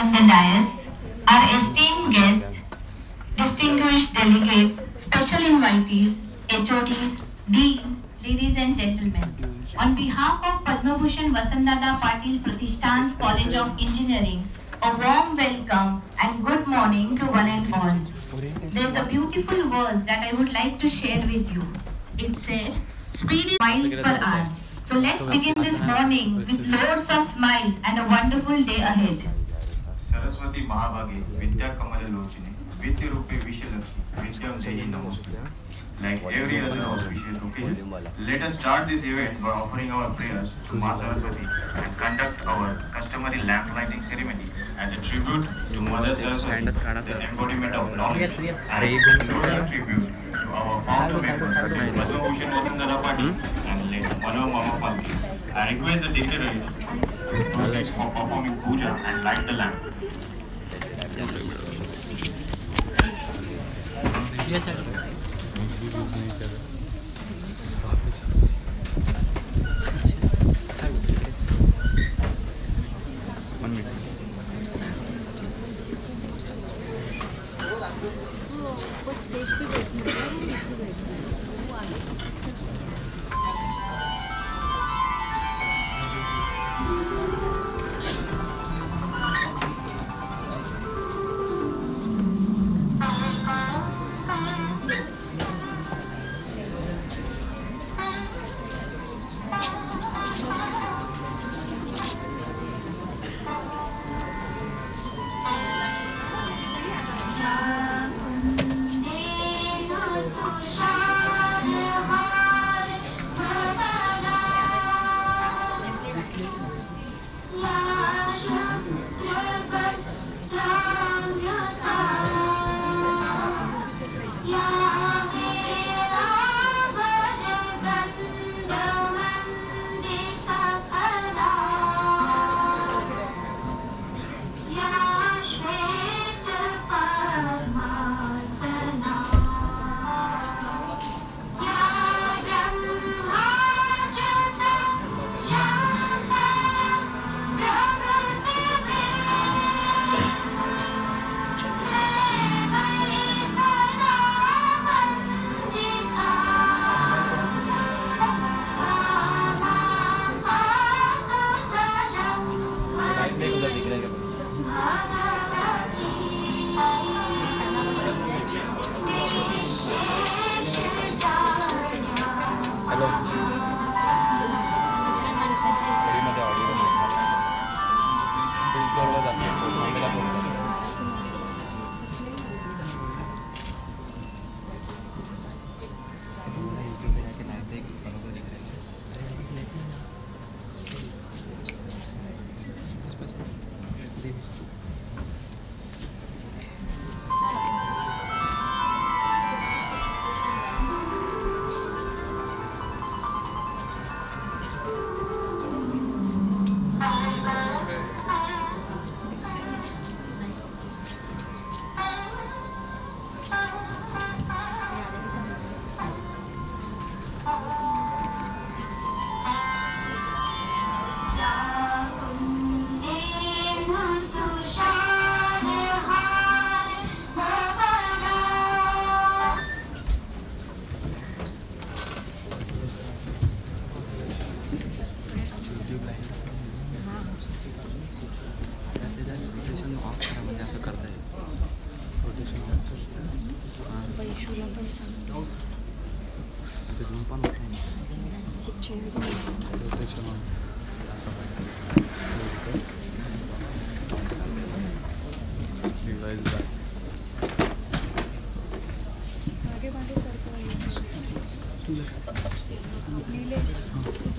on the dais, our esteemed guests, distinguished delegates, special invitees, HODs, deans, ladies and gentlemen. On behalf of Padma Bhushan Vasantdada Patil Pratishthan's College of Engineering, a warm welcome and good morning to one and all. There is a beautiful verse that I would like to share with you. It says, "Speed is miles per hour." So let's begin this morning with loads of smiles and a wonderful day ahead. Saraswati महाभागे विद्या कमल लोचने विद्या रूपे विषलक्षी विद्याम देहि नमोस्तुते. Like every other auspicious occasion, let us start this event by offering our prayers to Ma Saraswati and conduct our customary lamp lighting ceremony as a tribute to Mother Saraswati, the embodiment of knowledge, and a glorious tribute to our founder members, Padma Bhushan Vasantdada Patil and late Mano Mama Palki. I request the dignitary to proceed for performing puja and light the lamp.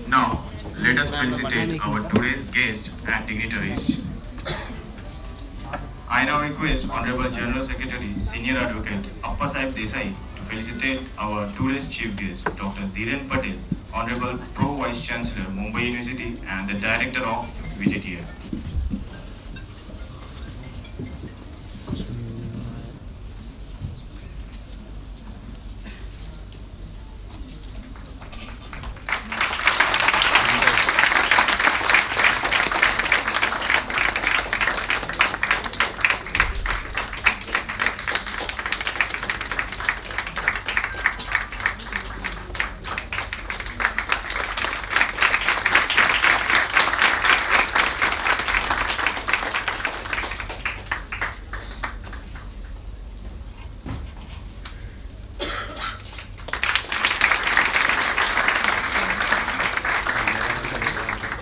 Now, let us felicitate our today's guests and dignitaries. I now request Honorable General Secretary, Senior Advocate Appa Sahib Desai to felicitate our today's chief guest, Dr. Dhiren Patel, Honorable Pro Vice Chancellor, Mumbai University and the Director of VJTI.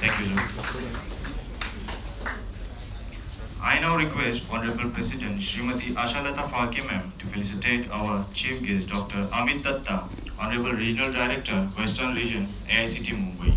Thank you, sir. I now request Honorable President Srimati Ashalata Phalke ma'am to felicitate our chief guest Dr. Amit Datta, Honorable Regional Director, Western Region, AICT Mumbai.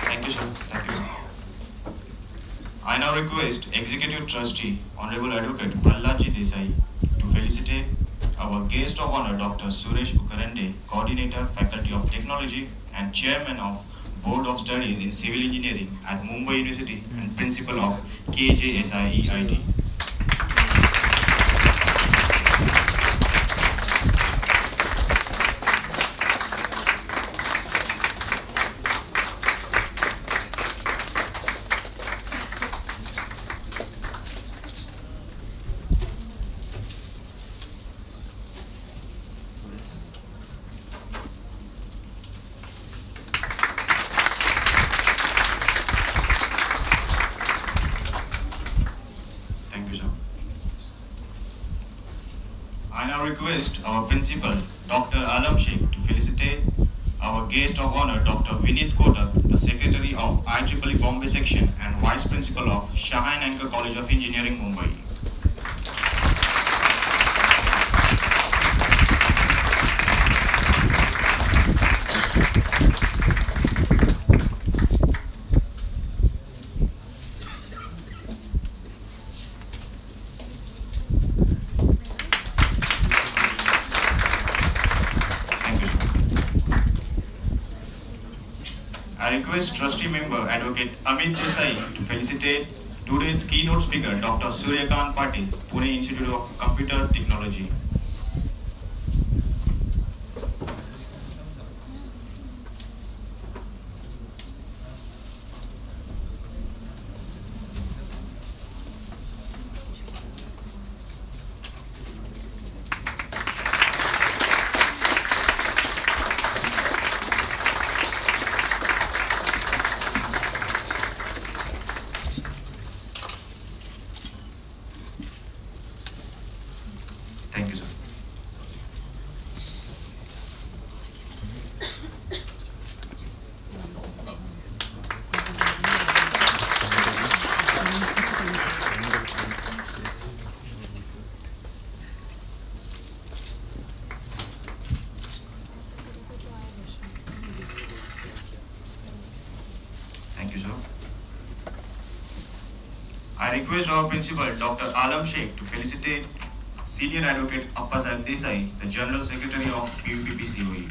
Thank you, sir. Thank you. I now request Executive Trustee, Honorable Advocate Praladji Desai, to felicitate our guest of honor, Dr. Suresh Ukarande, Coordinator, Faculty of Technology and Chairman of Board of Studies in Civil Engineering at Mumbai University and Principal of KJSIEIT. Thank you, sir. I now request our principal, Dr. Alam Sheikh, to felicitate our guest of honor, Dr. Vinit Kotak, the Secretary of IEEE Bombay Section and Vice Principal of Shah and Anchor College of Engineering, Mumbai. Thank you, sir. I request Trustee Member Advocate Amit Desai to felicitate today's keynote speaker, Dr. Suryakant Patil, Pune Institute of Computer Technology. Thank you, sir. Thank you, sir. I request our principal, Dr. Alam Sheikh, to felicitate Senior Advocate Appasaheb Desai, the General Secretary of PUPPCOE.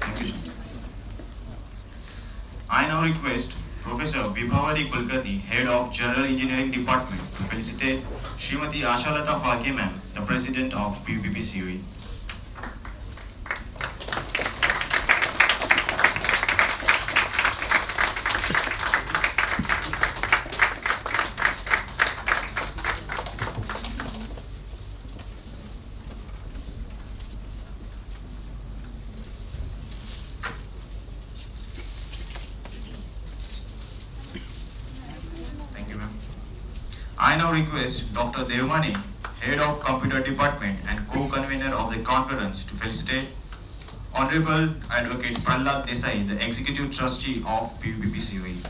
Thank you, sir. I now request Professor Vibhavadi Kulkarni, Head of General Engineering Department, to felicitate Srimati Ashalata Phalke ma'am, the President of PUPPCOE. Thank you, ma'am. I now request Dr. Devmani, Head of Computer Department and co-convener of the conference, to felicitate Honorable Advocate Prahlad Desai, the Executive Trustee of PUPPCOE.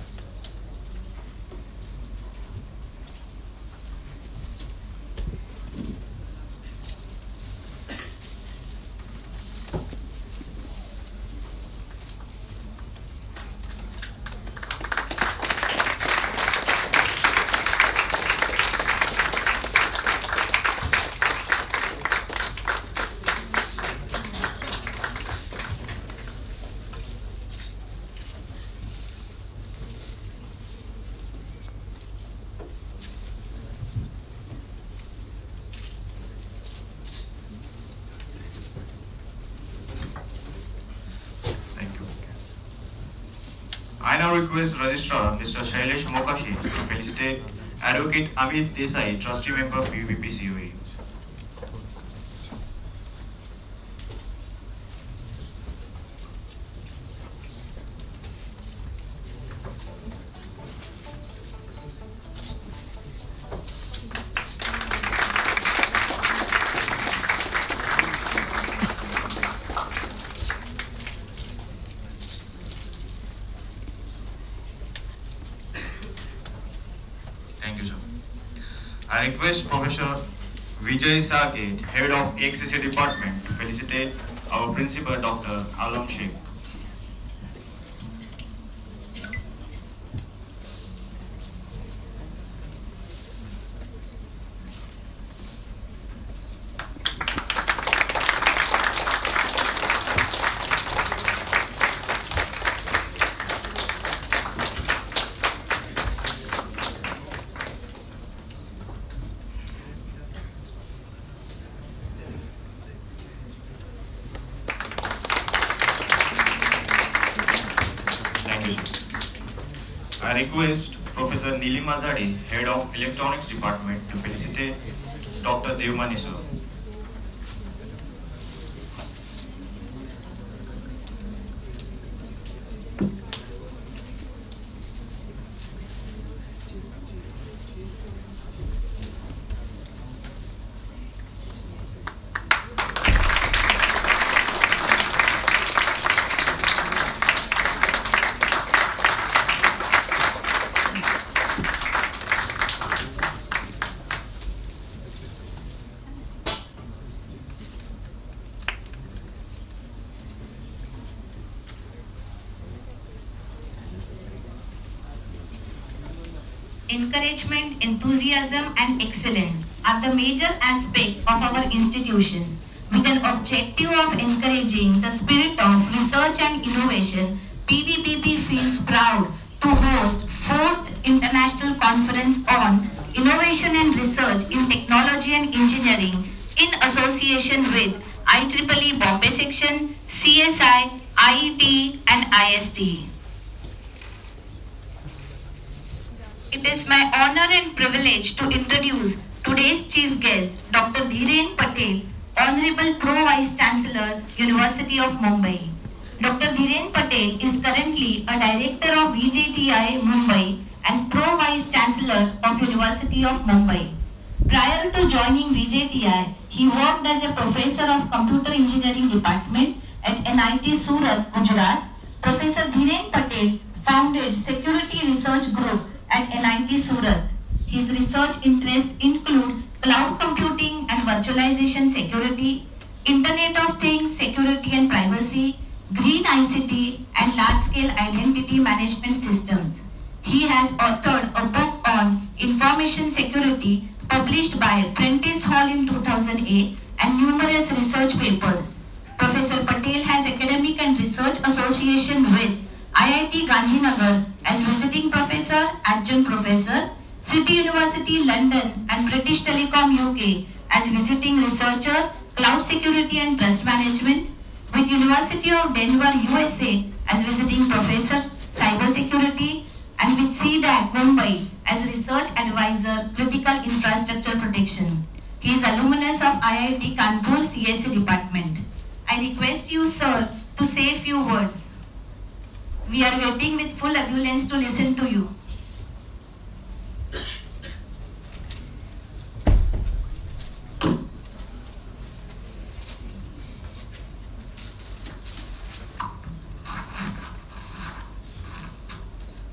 I now request Registrar Mr. Shailesh Mokashi to felicitate Advocate Amit Desai, Trustee Member PUBP COE. Thank you, sir. I request Professor Vijay Sake, Head of AXCC Department, to felicitate our Principal Dr. Alam Sheikh. Thank you, sir. I request Professor Nilima Zadi, Head of Electronics Department, to felicitate Dr. Devmani sir. Encouragement, enthusiasm and excellence are the major aspects of our institution. With an objective of encouraging the spirit of research and innovation, PVBP feels proud to host 4th International Conference on Innovation and Research in Technology and Engineering in association with IEEE Bombay Section, CSI, IET and IST. It is my honor and privilege to introduce today's chief guest, Dr. Dhiren Patel, Honorable Pro Vice Chancellor, University of Mumbai. Dr. Dhiren Patel is currently a Director of VJTI Mumbai and Pro Vice Chancellor of University of Mumbai. Prior to joining VJTI, he worked as a Professor of Computer Engineering Department at NIT Surat, Gujarat. Professor Dhiren Patel founded Security Research Group at NIT Surat. His research interests include cloud computing and virtualization security, Internet of Things security and privacy, green ICT and large-scale identity management systems. He has authored a book on information security published by Prentice Hall in 2008 and numerous research papers. Professor Patel has academic and research association with IIT Gandhinagar as visiting professor, adjunct professor, City University London and British Telecom UK as visiting researcher, cloud security and trust management, with University of Denver USA as visiting professor, cyber security, and with CDAC Mumbai as research advisor, critical infrastructure protection. He is alumnus of IIT Kanpur CSE department. I request you, sir, to say a few words. We are waiting with full adherence to listen to you.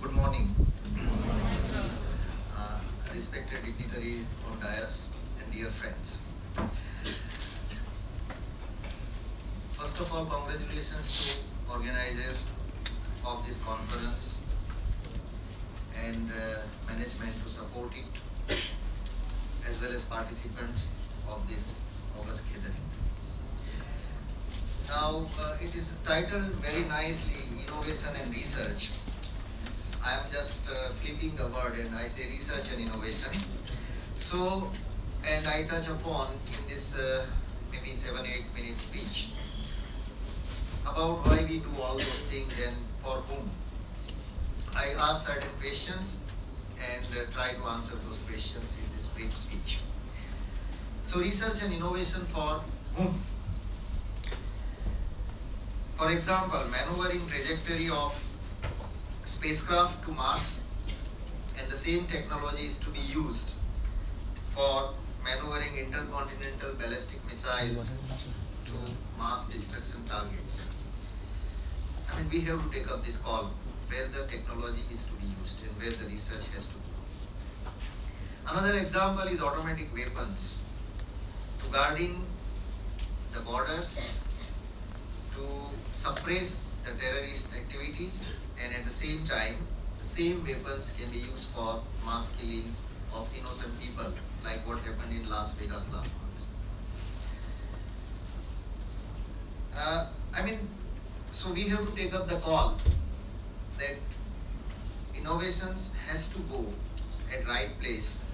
Good morning. Respected dignitaries on dais and dear friends. First of all, congratulations to organizers of this conference and management to support it, as well as participants of this August gathering. Now, it is titled very nicely, Innovation and Research. I am just flipping the word and I say research and innovation. So, and I touch upon in this maybe 7-8 minute speech about why we do all those things and for whom. I ask certain questions and try to answer those questions in this brief speech. So research and innovation for whom? For example, maneuvering trajectory of spacecraft to Mars, and the same technology is to be used for maneuvering intercontinental ballistic missile to mass destruction targets. I mean, we have to take up this call where the technology is to be used and where the research has to go. Another example is automatic weapons to guarding the borders, to suppress the terrorist activities, and at the same time, the same weapons can be used for mass killings of innocent people, like what happened in Las Vegas last month. So we have to take up the call that innovations has to go at right place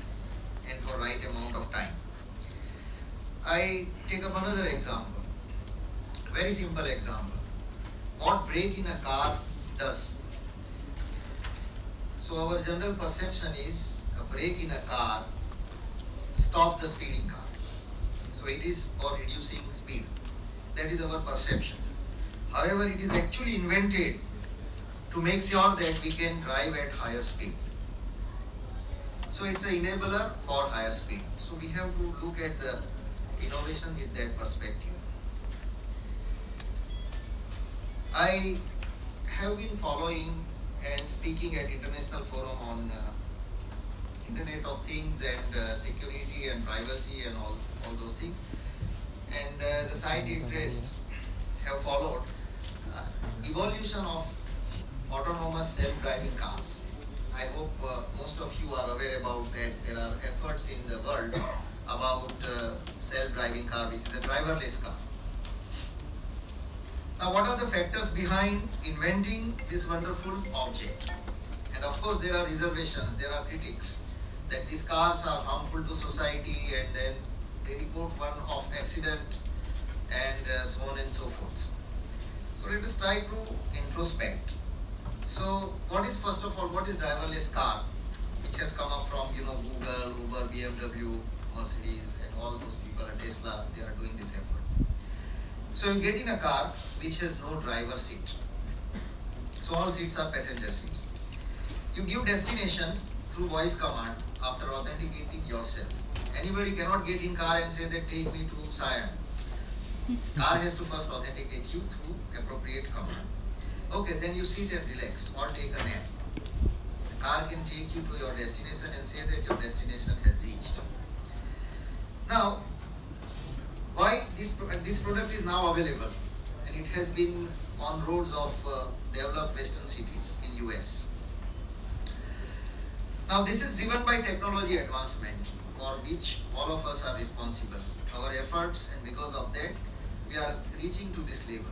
and for right amount of time. I take up another example, very simple example. What brake in a car does. So our general perception is a brake in a car stop the speeding car. So it is for reducing speed. That is our perception. However, it is actually invented to make sure that we can drive at higher speed. So it's an enabler for higher speed. So we have to look at the innovation with that perspective. I have been following and speaking at International Forum on Internet of Things and security and privacy and all those things. And as a side interest, have followed evolution of autonomous self-driving cars. I hope most of you are aware about that. There are efforts in the world about self-driving car, which is a driverless car. Now, what are the factors behind inventing this wonderful object? And of course, there are reservations, there are critics that these cars are harmful to society, and then they report one of accident and so on and so forth. So let us try to introspect. So what is, first of all, what is driverless car, which has come up from Google, Uber, BMW, Mercedes, and all those people at Tesla, they are doing this effort. So you get in a car which has no driver seat. So all seats are passenger seats. You give destination through voice command after authenticating yourself. Anybody cannot get in car and say that take me to Siam. Car has to first authenticate you through appropriate command. Okay, then you sit and relax or take a nap. The car can take you to your destination and say that your destination has reached. Now, why this product is now available, and it has been on roads of developed western cities in US. Now this is driven by technology advancement, for which all of us are responsible. Our efforts, and because of that, we are reaching to this level.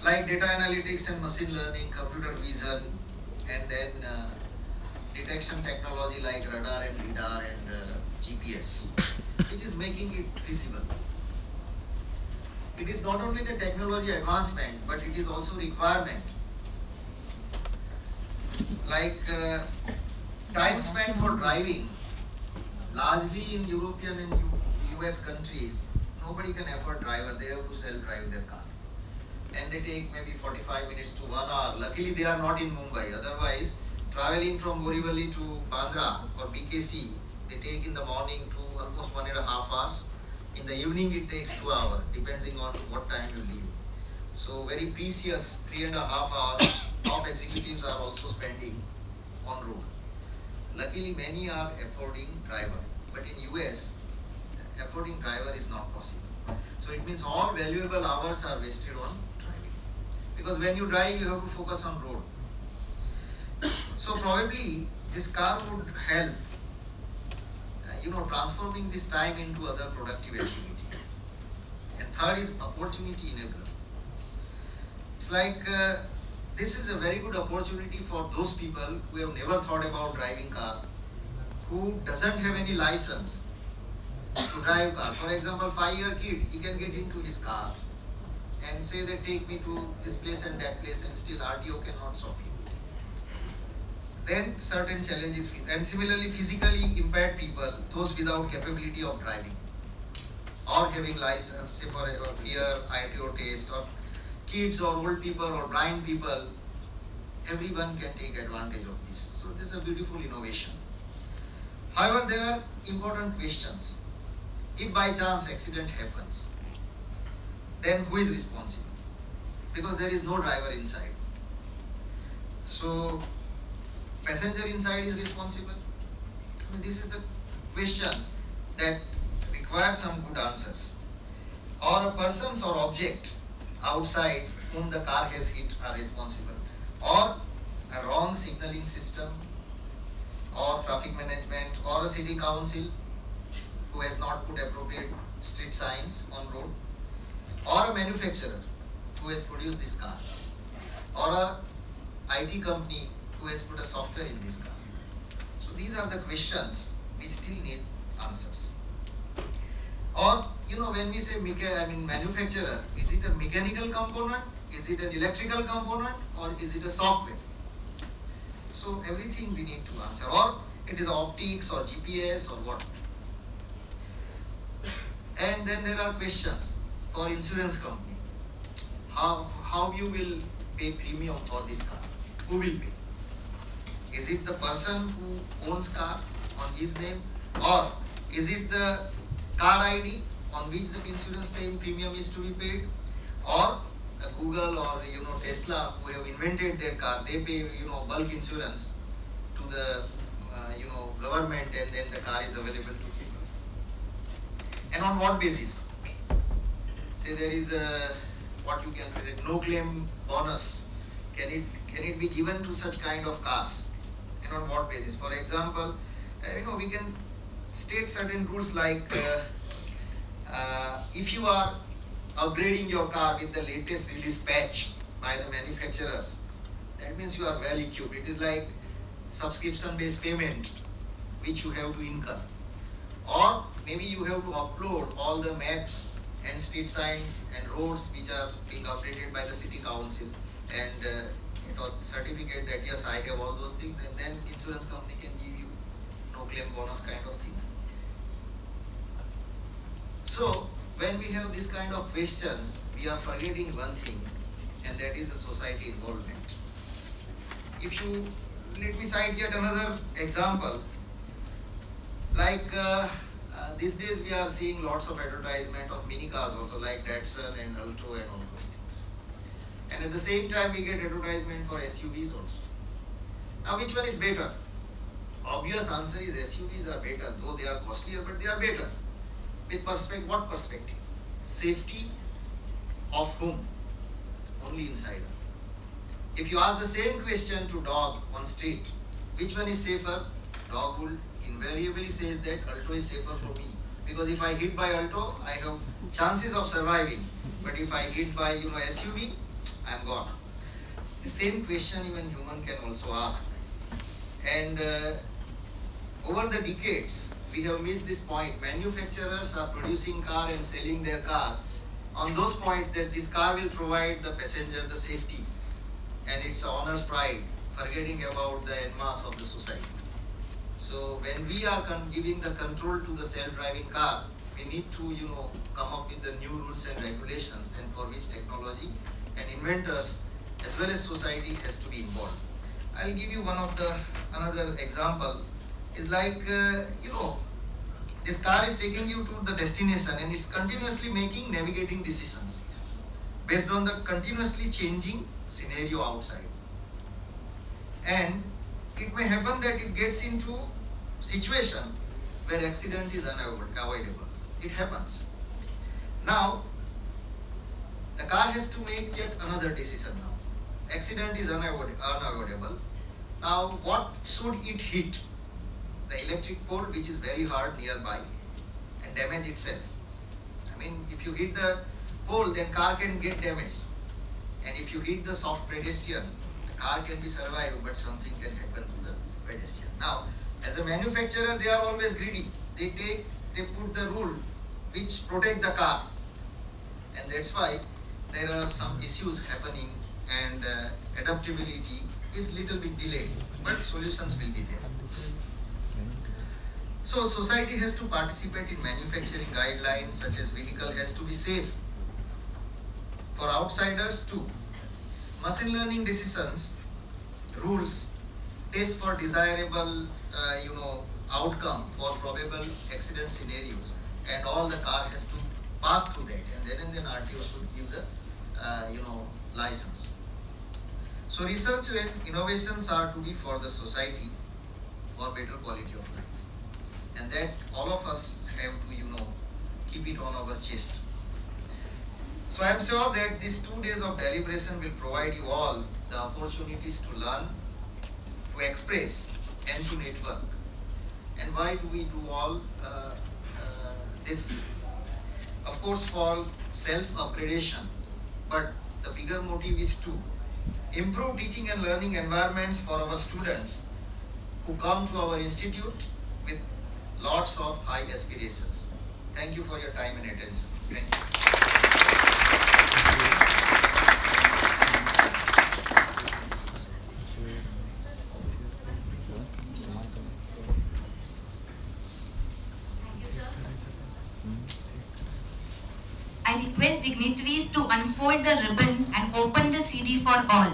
Like data analytics and machine learning, computer vision, and then detection technology like radar and LIDAR and GPS, which is making it feasible. It is not only the technology advancement, but it is also requirement. Like time spent for driving, largely in European and US countries, nobody can afford driver, they have to self-drive their car. And they take maybe 45 minutes to 1 hour. Luckily they are not in Mumbai, otherwise traveling from Borivali to Bandra or BKC, they take in the morning to almost 1.5 hours. In the evening it takes 2 hours, depending on what time you leave. So very precious 3.5 hours top executives are also spending on road. Luckily many are affording driver, but in US, affording driver is not possible. So it means all valuable hours are wasted on driving. Because when you drive, you have to focus on road. So probably this car would help, transforming this time into other productive activity. And third is opportunity enabler. It's like this is a very good opportunity for those people who have never thought about driving car, who doesn't have any license to drive car. For example, 5-year kid, he can get into his car and say that take me to this place and that place, and still RTO cannot stop him. then certain challenges, and similarly physically impaired people, those without capability of driving or having license, say for a clear ITO test, or kids or old people or blind people, everyone can take advantage of this. So this is a beautiful innovation. However, there are important questions. If by chance accident happens, then who is responsible? Because there is no driver inside. So passenger inside is responsible. I mean, this is the question that requires some good answers. Or a persons or object outside whom the car has hit are responsible. Or a wrong signaling system, or traffic management, or a city council who has not put appropriate street signs on road, or a manufacturer who has produced this car, or a IT company who has put a software in this car. So these are the questions we still need answers. Or, when we say manufacturer, is it a mechanical component, is it an electrical component, or is it a software? So everything we need to answer. Or it is optics or GPS or what. And then there are questions for insurance company. How you will pay premium for this car? Who will pay? Is it the person who owns car on his name, or is it the car ID on which the insurance premium is to be paid, or Google or Tesla who have invented their car, they pay bulk insurance to the government, and then the car is available to people. And on what basis? Say there is a what you can say that no claim bonus. Can it be given to such kind of cars? And on what basis? For example, we can state certain rules like if you are upgrading your car with the latest release patch by the manufacturers, that means you are well equipped. It is like subscription based payment which you have to incur. Or maybe you have to upload all the maps and street signs and roads which are being updated by the city council, and certificate that yes, I have all those things, and then insurance company can give you no claim bonus kind of thing. So when we have this kind of questions, we are forgetting one thing, and that is the society involvement. Let me cite yet another example. Like these days we are seeing lots of advertisement of mini cars also, like Datsun and Alto and all those things. And at the same time we get advertisement for SUVs also. Now which one is better? Obvious answer is SUVs are better, though they are costlier, but they are better. With what perspective? Safety of whom? Only insider. If you ask the same question to dog on street, which one is safer? Dog will invariably says that Alto is safer for me, because if I hit by Alto, I have chances of surviving. But if I hit by SUV, I am gone. The same question even human can also ask. And over the decades, we have missed this point. Manufacturers are producing car and selling their car on those points that this car will provide the passenger the safety and its owner's pride, forgetting about the en masse of the society. So when we are giving the control to the self-driving car, we need to come up with the new rules and regulations, and for which technology and inventors as well as society has to be involved. I'll give you another example. Is like this car is taking you to the destination, and it's continuously navigating decisions based on the continuously changing scenario outside. And it may happen that it gets into situation where accident is unavoidable. It happens. Now, the car has to make yet another decision now. Accident is unavoidable. Now, what should it hit? The electric pole, which is very hard nearby, and damage itself. I mean, if you hit the pole, then car can get damaged. And if you hit the soft pedestrian, the car can be survived, but something can happen to the pedestrian. Now, as a manufacturer, they are always greedy. They put the rule which protect the car, and that's why there are some issues happening, and adaptability is little bit delayed, but solutions will be there. So society has to participate in manufacturing guidelines such as vehicle has to be safe for outsiders too. Machine learning decisions, rules, test for desirable, outcome for probable accident scenarios, and all the car has to pass through that, and then RTO should give the, license. So research and innovations are to be for the society for better quality of life, and that all of us have to, keep it on our chest. So I am sure that these 2 days of deliberation will provide you all the opportunities to learn, to express, and to network. And why do we do all this? Of course, for self-upgradation, but the bigger motive is to improve teaching and learning environments for our students who come to our institute with lots of high aspirations. Thank you for your time and attention. Thank you. I request dignitaries to unfold the ribbon and open the CD for all.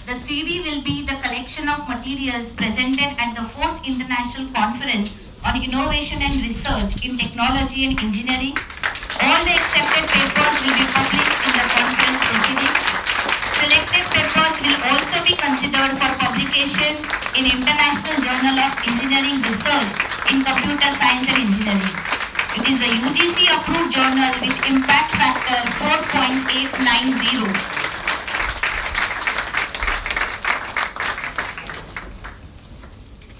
The CD will be the collection of materials presented at the 4th International Conference on Innovation and Research in Technology and Engineering. All the accepted papers will be published in the conference proceedings. Selected papers will also be considered for publication in International Journal of Engineering Research in Computer Science and Engineering. It is a UGC approved journal with impact factor 4.890.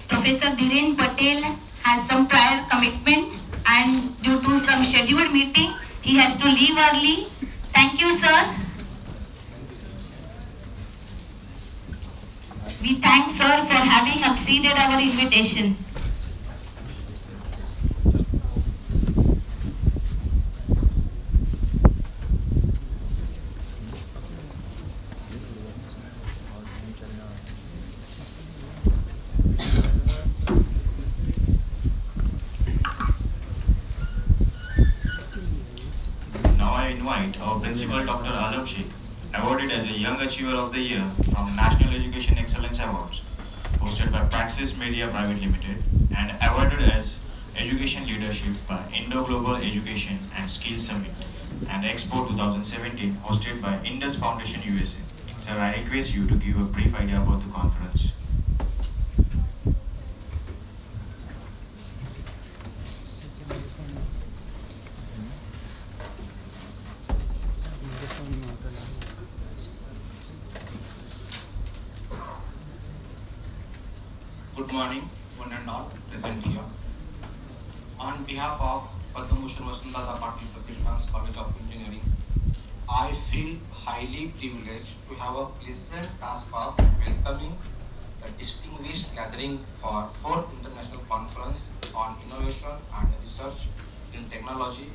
Professor Dhiren Patel has some prior commitments, and due to some scheduled meeting, he has to leave early. Thank you, sir. We thank sir for having acceded our invitation. Our Principal Dr. Alam Sheikh, awarded as a Young Achiever of the Year from National Education Excellence Awards, hosted by Praxis Media Private Limited, and awarded as Education Leadership by Indo-Global Education and Skills Summit and Expo 2017, hosted by Indus Foundation USA. Sir, I request you to give a brief idea about the conference. Good morning, one and all present here. On behalf of Padma Bhushan Vasantdada Patil Pratishthan's College of Engineering, I feel highly privileged to have a pleasant task of welcoming the distinguished gathering for 4th International Conference on Innovation and Research in Technology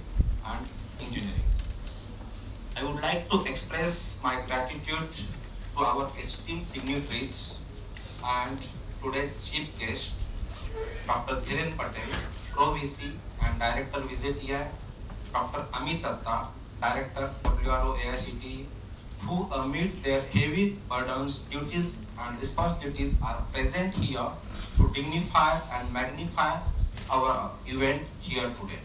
and Engineering. I would like to express my gratitude to our esteemed dignitaries and today's chief guest, Dr. Dhiren Patel, Pro-VC and Director Visit EI, Dr. Amit Datta, Director WRO AICTE, who amid their heavy burdens, duties and responsibilities are present here to dignify and magnify our event here today.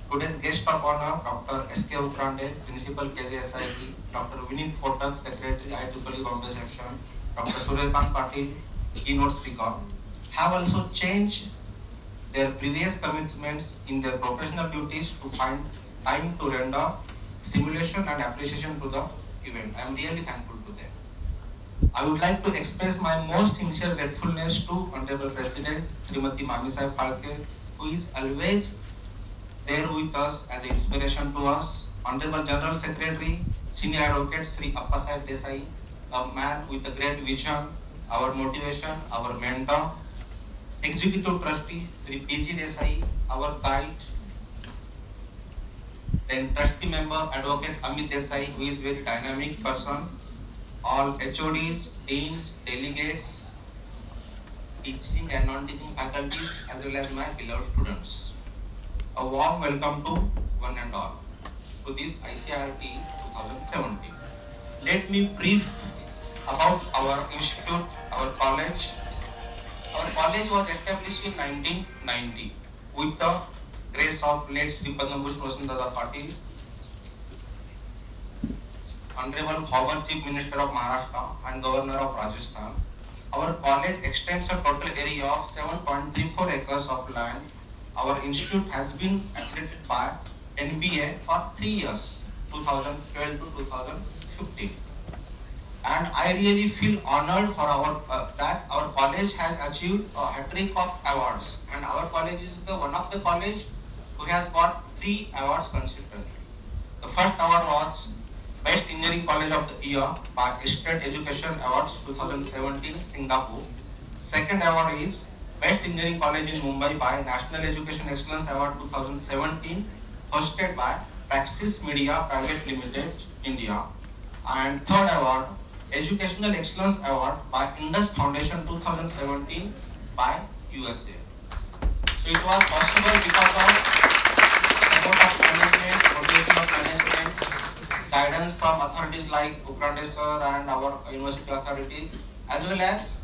Today's guest of honor, Dr. S.K. Ukrande, Principal KJSIT, Dr. Vinit Kotak, Secretary IEEE Bombay Section, Dr. Suryakant Patil, keynote speaker, have also changed their previous commitments in their professional duties to find time to render simulation and appreciation to the event. I am really thankful to them. I would like to express my most sincere gratefulness to Honorable President Srimati Mami Sahib Phalke, who is always there with us as an inspiration to us. Honorable General Secretary, Senior Advocate Sri Appa Sahib Desai, a man with a great vision, our motivation, our mentor. Executive Trustee Sri P.G. Desai, our guide. Then Trustee Member Advocate Amit Desai, who is very dynamic person. all HODs, deans, delegates, teaching and non-teaching faculties, as well as my beloved students. A warm welcome to one and all to this ICIRT 2017. Let me brief about our institute, our college. Our college was established in 1990 with the grace of late Sri Padma Bhushan Vasantdada Patil, Honorable former Chief Minister of Maharashtra and Governor of Rajasthan. Our college extends a total area of 7.34 acres of land. Our institute has been accredited by NBA for 3 years, 2012 to 2015. And I really feel honored for that our college has achieved a hat-trick of awards, and our college is the one of the college who has got 3 awards consistently. The first award was Best Engineering College of the Year by State Education Awards 2017 Singapore. Second award is Best Engineering College in Mumbai by National Education Excellence Award 2017 hosted by Praxis Media Private Limited, India. And third award, Educational Excellence Award by Indus Foundation 2017 by USA. So it was possible because of support of management, rotation of management, guidance from authorities like Ukrande sir and our university authorities, as well as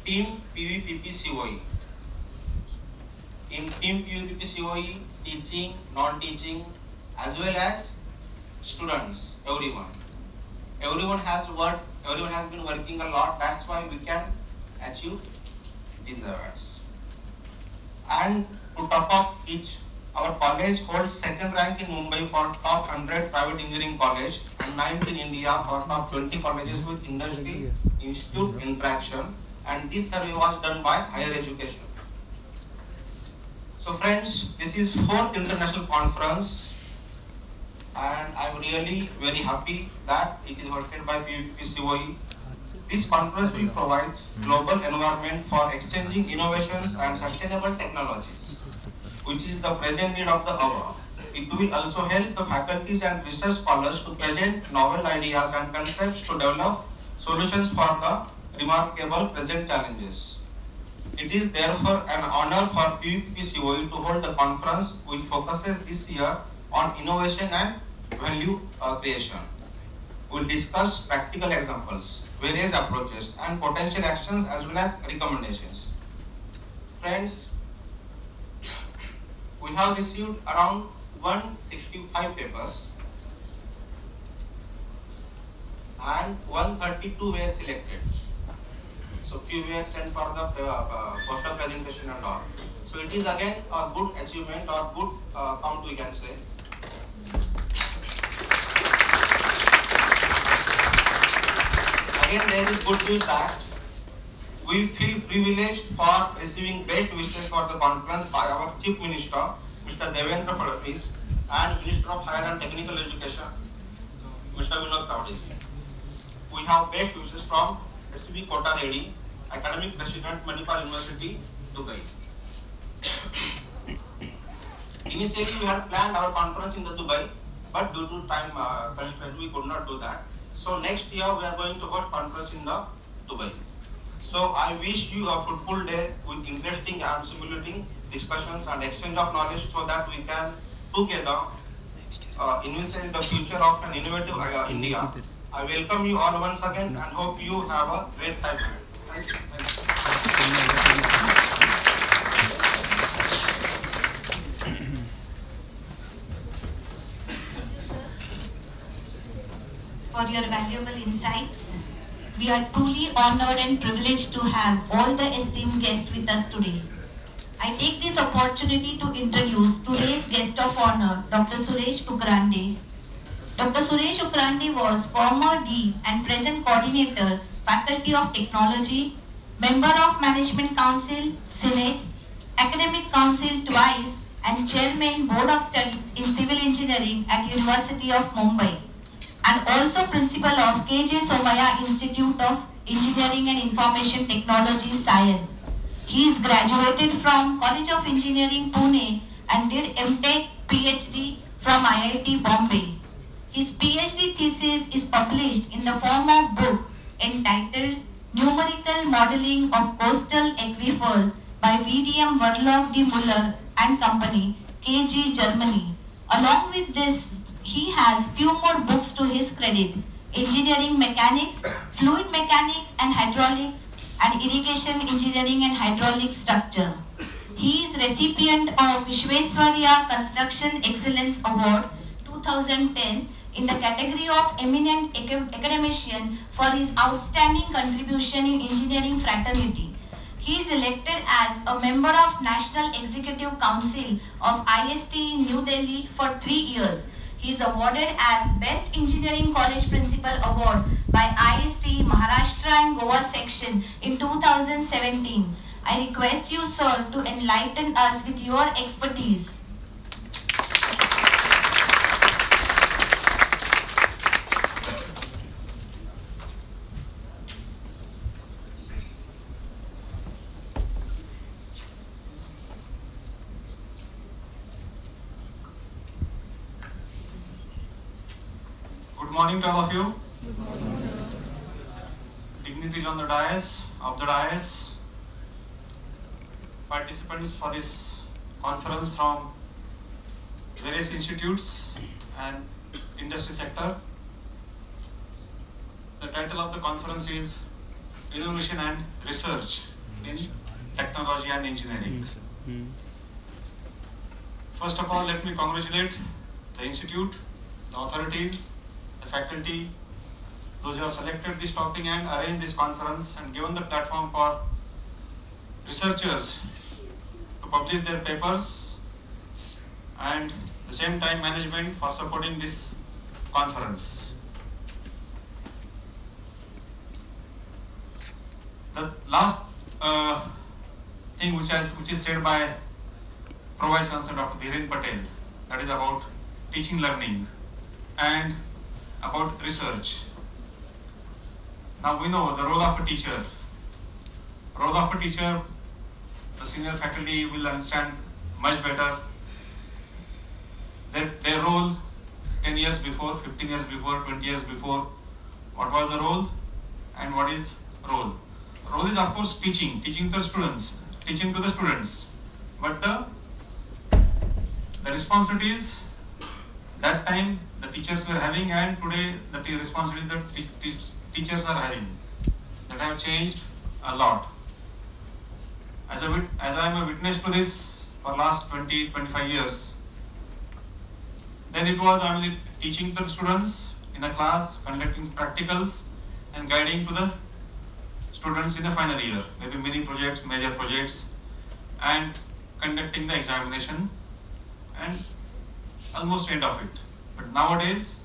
Team PVPP COE. In Team PVPP COE, teaching, non-teaching, as well as students, everyone. Everyone has been working a lot. That's why we can achieve these awards. And to top up each, our college holds second rank in Mumbai for top 100 private engineering college and 9th in India for top 20 colleges with industry institute interaction. And this survey was done by Higher Education. So friends, this is 4th international conference, and I am really very happy that it is hosted by PVPP COE. This conference will provide global environment for exchanging innovations and sustainable technologies, which is the present need of the hour. It will also help the faculties and research scholars to present novel ideas and concepts to develop solutions for the remarkable present challenges. It is therefore an honor for PVPP COE to hold the conference, which focuses this year on innovation and value creation. We will discuss practical examples, various approaches and potential actions as well as recommendations. Friends, we have received around 165 papers and 132 were selected. So few were sent for the poster presentation and all. So it is again a good achievement or good count we can say. Again, there is good news that we feel privileged for receiving best wishes for the conference by our Chief Minister, Mr. Devendra Fadnavis, and Minister of Higher and Technical Education, Mr. Vinod Tawade. We have best wishes from SB Kota Reddy, Academic President, Manipal University, Dubai. Initially, we had planned our conference in the Dubai, but due to time constraints, we could not do that. So next year, we are going to host conference in the Dubai. So I wish you a fruitful day with interesting and stimulating discussions and exchange of knowledge so that we can together envisage the future of an innovative India. I welcome you all once again and hope you have a great time. Thank you. For your valuable insights. We are truly honored and privileged to have all the esteemed guests with us today. I take this opportunity to introduce today's guest of honor, Dr. Suresh Ukrande. Dr. Suresh Ukrande was former Dean and present Coordinator, Faculty of Technology, Member of Management Council, Senate, Academic Council twice, and Chairman Board of Studies in Civil Engineering at University of Mumbai, and also Principal of K.J. Somaya Institute of Engineering and Information Technology, SIAN. He is graduated from College of Engineering, Pune, and did M.Tech, PhD from IIT Bombay. His PhD thesis is published in the form of book entitled Numerical Modeling of Coastal Aquifers by VDM Verlog de Muller and Company, KG, Germany. Along with this, he has few more books to his credit: Engineering Mechanics, Fluid Mechanics and Hydraulics, and Irrigation Engineering and Hydraulic Structure. He is recipient of Vishwesvarya Construction Excellence Award 2010 in the category of Eminent Academician for his outstanding contribution in engineering fraternity. He is elected as a member of National Executive Council of IST in New Delhi for 3 years. He is awarded as Best Engineering College Principal Award by IST Maharashtra and Goa section in 2017. I request you, sir, to enlighten us with your expertise. Good morning to all of you. Dignitaries on the dais, participants for this conference from various institutes and industry sector. The title of the conference is Innovation and Research in Technology and Engineering. First of all, let me congratulate the institute, the authorities, the faculty, those who have selected this topic and arranged this conference and given the platform for researchers to publish their papers, and at the same time management for supporting this conference. The last thing which is said by Pro Vice Chancellor Dr. Dhiren Patel, that is about teaching learning and about research. Now we know the role of a teacher. The senior faculty will understand much better that their role 10 years before, 15 years before, 20 years before, what was the role and what is role. Role is of course teaching to the students, but the responsibilities that time the teachers were having and today the responsibilities that teachers are having, that have changed a lot. As I am a witness to this for last 20-25 years, then it was only teaching to the students in a class, conducting practicals and guiding to the students in the final year, maybe mini projects, major projects, and conducting the examination and almost end of it. But nowadays,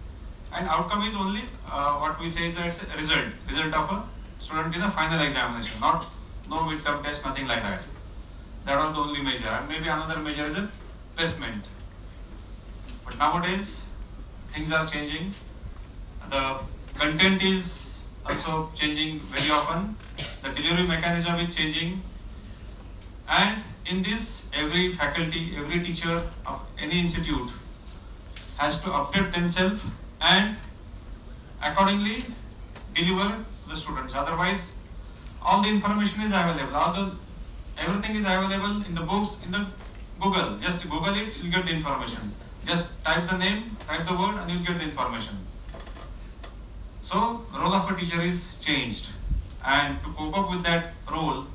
and outcome is only what we say is that it's a result of a student in the final examination, not no midterm test, nothing like that. That was the only measure, and maybe another measure is a placement. But nowadays, things are changing. The content is also changing very often. The delivery mechanism is changing. And in this, every faculty, every teacher of any institute has to update themselves and accordingly deliver to the students. Otherwise, all the information is available. Everything is available in the books, in the Google. Just Google it, you'll get the information. Just type the name, type the word, and you'll get the information. So, role of a teacher is changed. And to cope up with that role,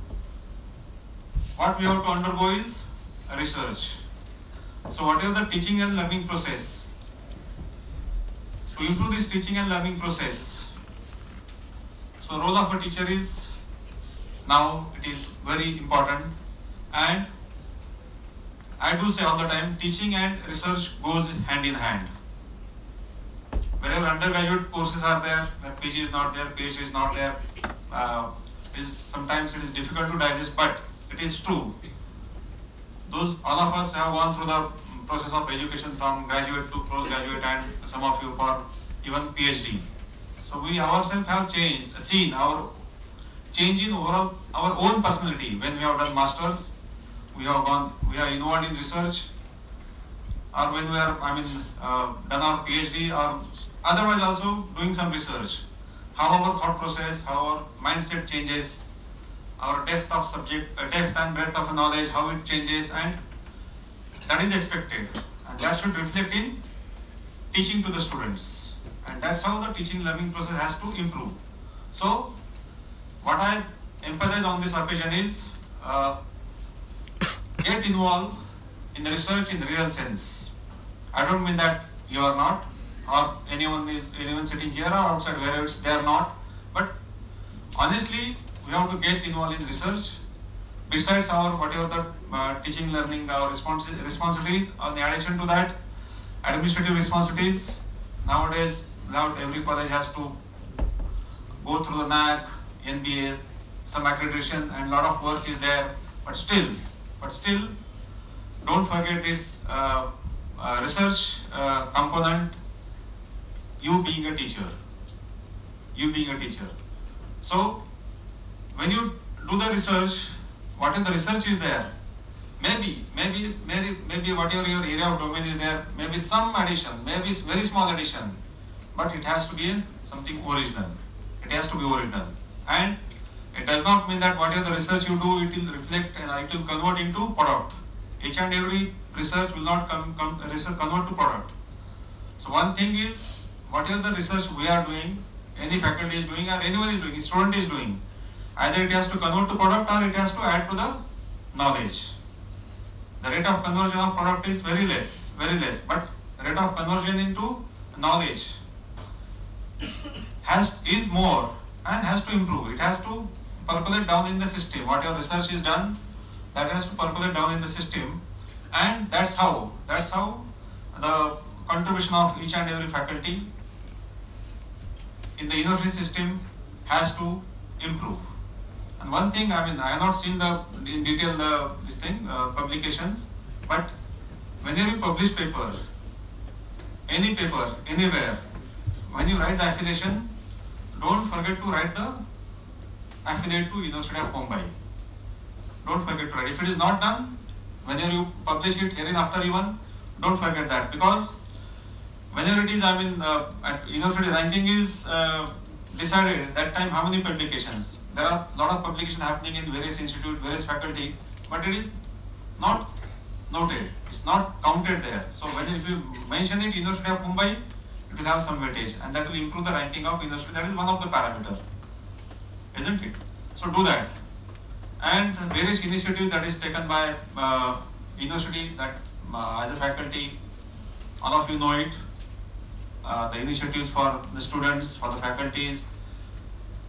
what we have to undergo is research. So, whatever the teaching and learning process, to improve this teaching and learning process, so role of a teacher is now it is very important, and I do say all the time, teaching and research goes hand in hand. Wherever undergraduate courses are there, where PG is not there, PhD is not there, sometimes it is difficult to digest, but it is true. All of us have gone through the process of education from graduate to postgraduate, and some of you for even PhD. So we ourselves have seen our change in overall our own personality. When we have done masters, we are involved in research, or when we are done our PhD, or otherwise also doing some research. How our thought process, how our mindset changes, our depth of subject, depth and breadth of knowledge, how it changes, and that is expected. And that should reflect in teaching to the students. And that's how the teaching learning process has to improve. So, what I emphasize on this occasion is get involved in the research in the real sense. I don't mean that you are not, or anyone sitting here or outside wherever they are not, but honestly we have to get involved in research. Besides our whatever the teaching learning our responsibilities, in addition to that, administrative responsibilities. Nowadays, now every college has to go through the NAAC, NBA, some accreditation, and lot of work is there. But still, don't forget this research component. You being a teacher. So, when you do the research, what is the research is there? Maybe whatever your area of domain is there, maybe some addition, maybe very small addition, but it has to be something original. It has to be original, and it does not mean that whatever the research you do, it will reflect and it will convert into product. Each and every research will not convert to product. So one thing is, whatever the research we are doing, any faculty is doing or anyone is doing, student is doing, either it has to convert to product or it has to add to the knowledge. The rate of conversion of product is very less, but the rate of conversion into knowledge is more and has to improve. It has to percolate down in the system. Whatever research is done, that has to percolate down in the system, and that's how the contribution of each and every faculty in the university system has to improve. And one thing, I have not seen in detail publications, but whenever you publish paper, any paper, anywhere, when you write the affiliation, don't forget to write the affiliate to University of Mumbai. Don't forget to write. If it is not done, whenever you publish it hereinafter even, don't forget that, because whenever it is, at university ranking is decided, that time how many publications. There are a lot of publications happening in various institutes, various faculty, but it is not noted. It's not counted there. So if you mention it, University of Mumbai, it will have some weightage, and that will improve the ranking of university. That is one of the parameters, isn't it? So do that. And various initiatives that is taken by university, that as a faculty, all of you know it. The initiatives for the students, for the faculties,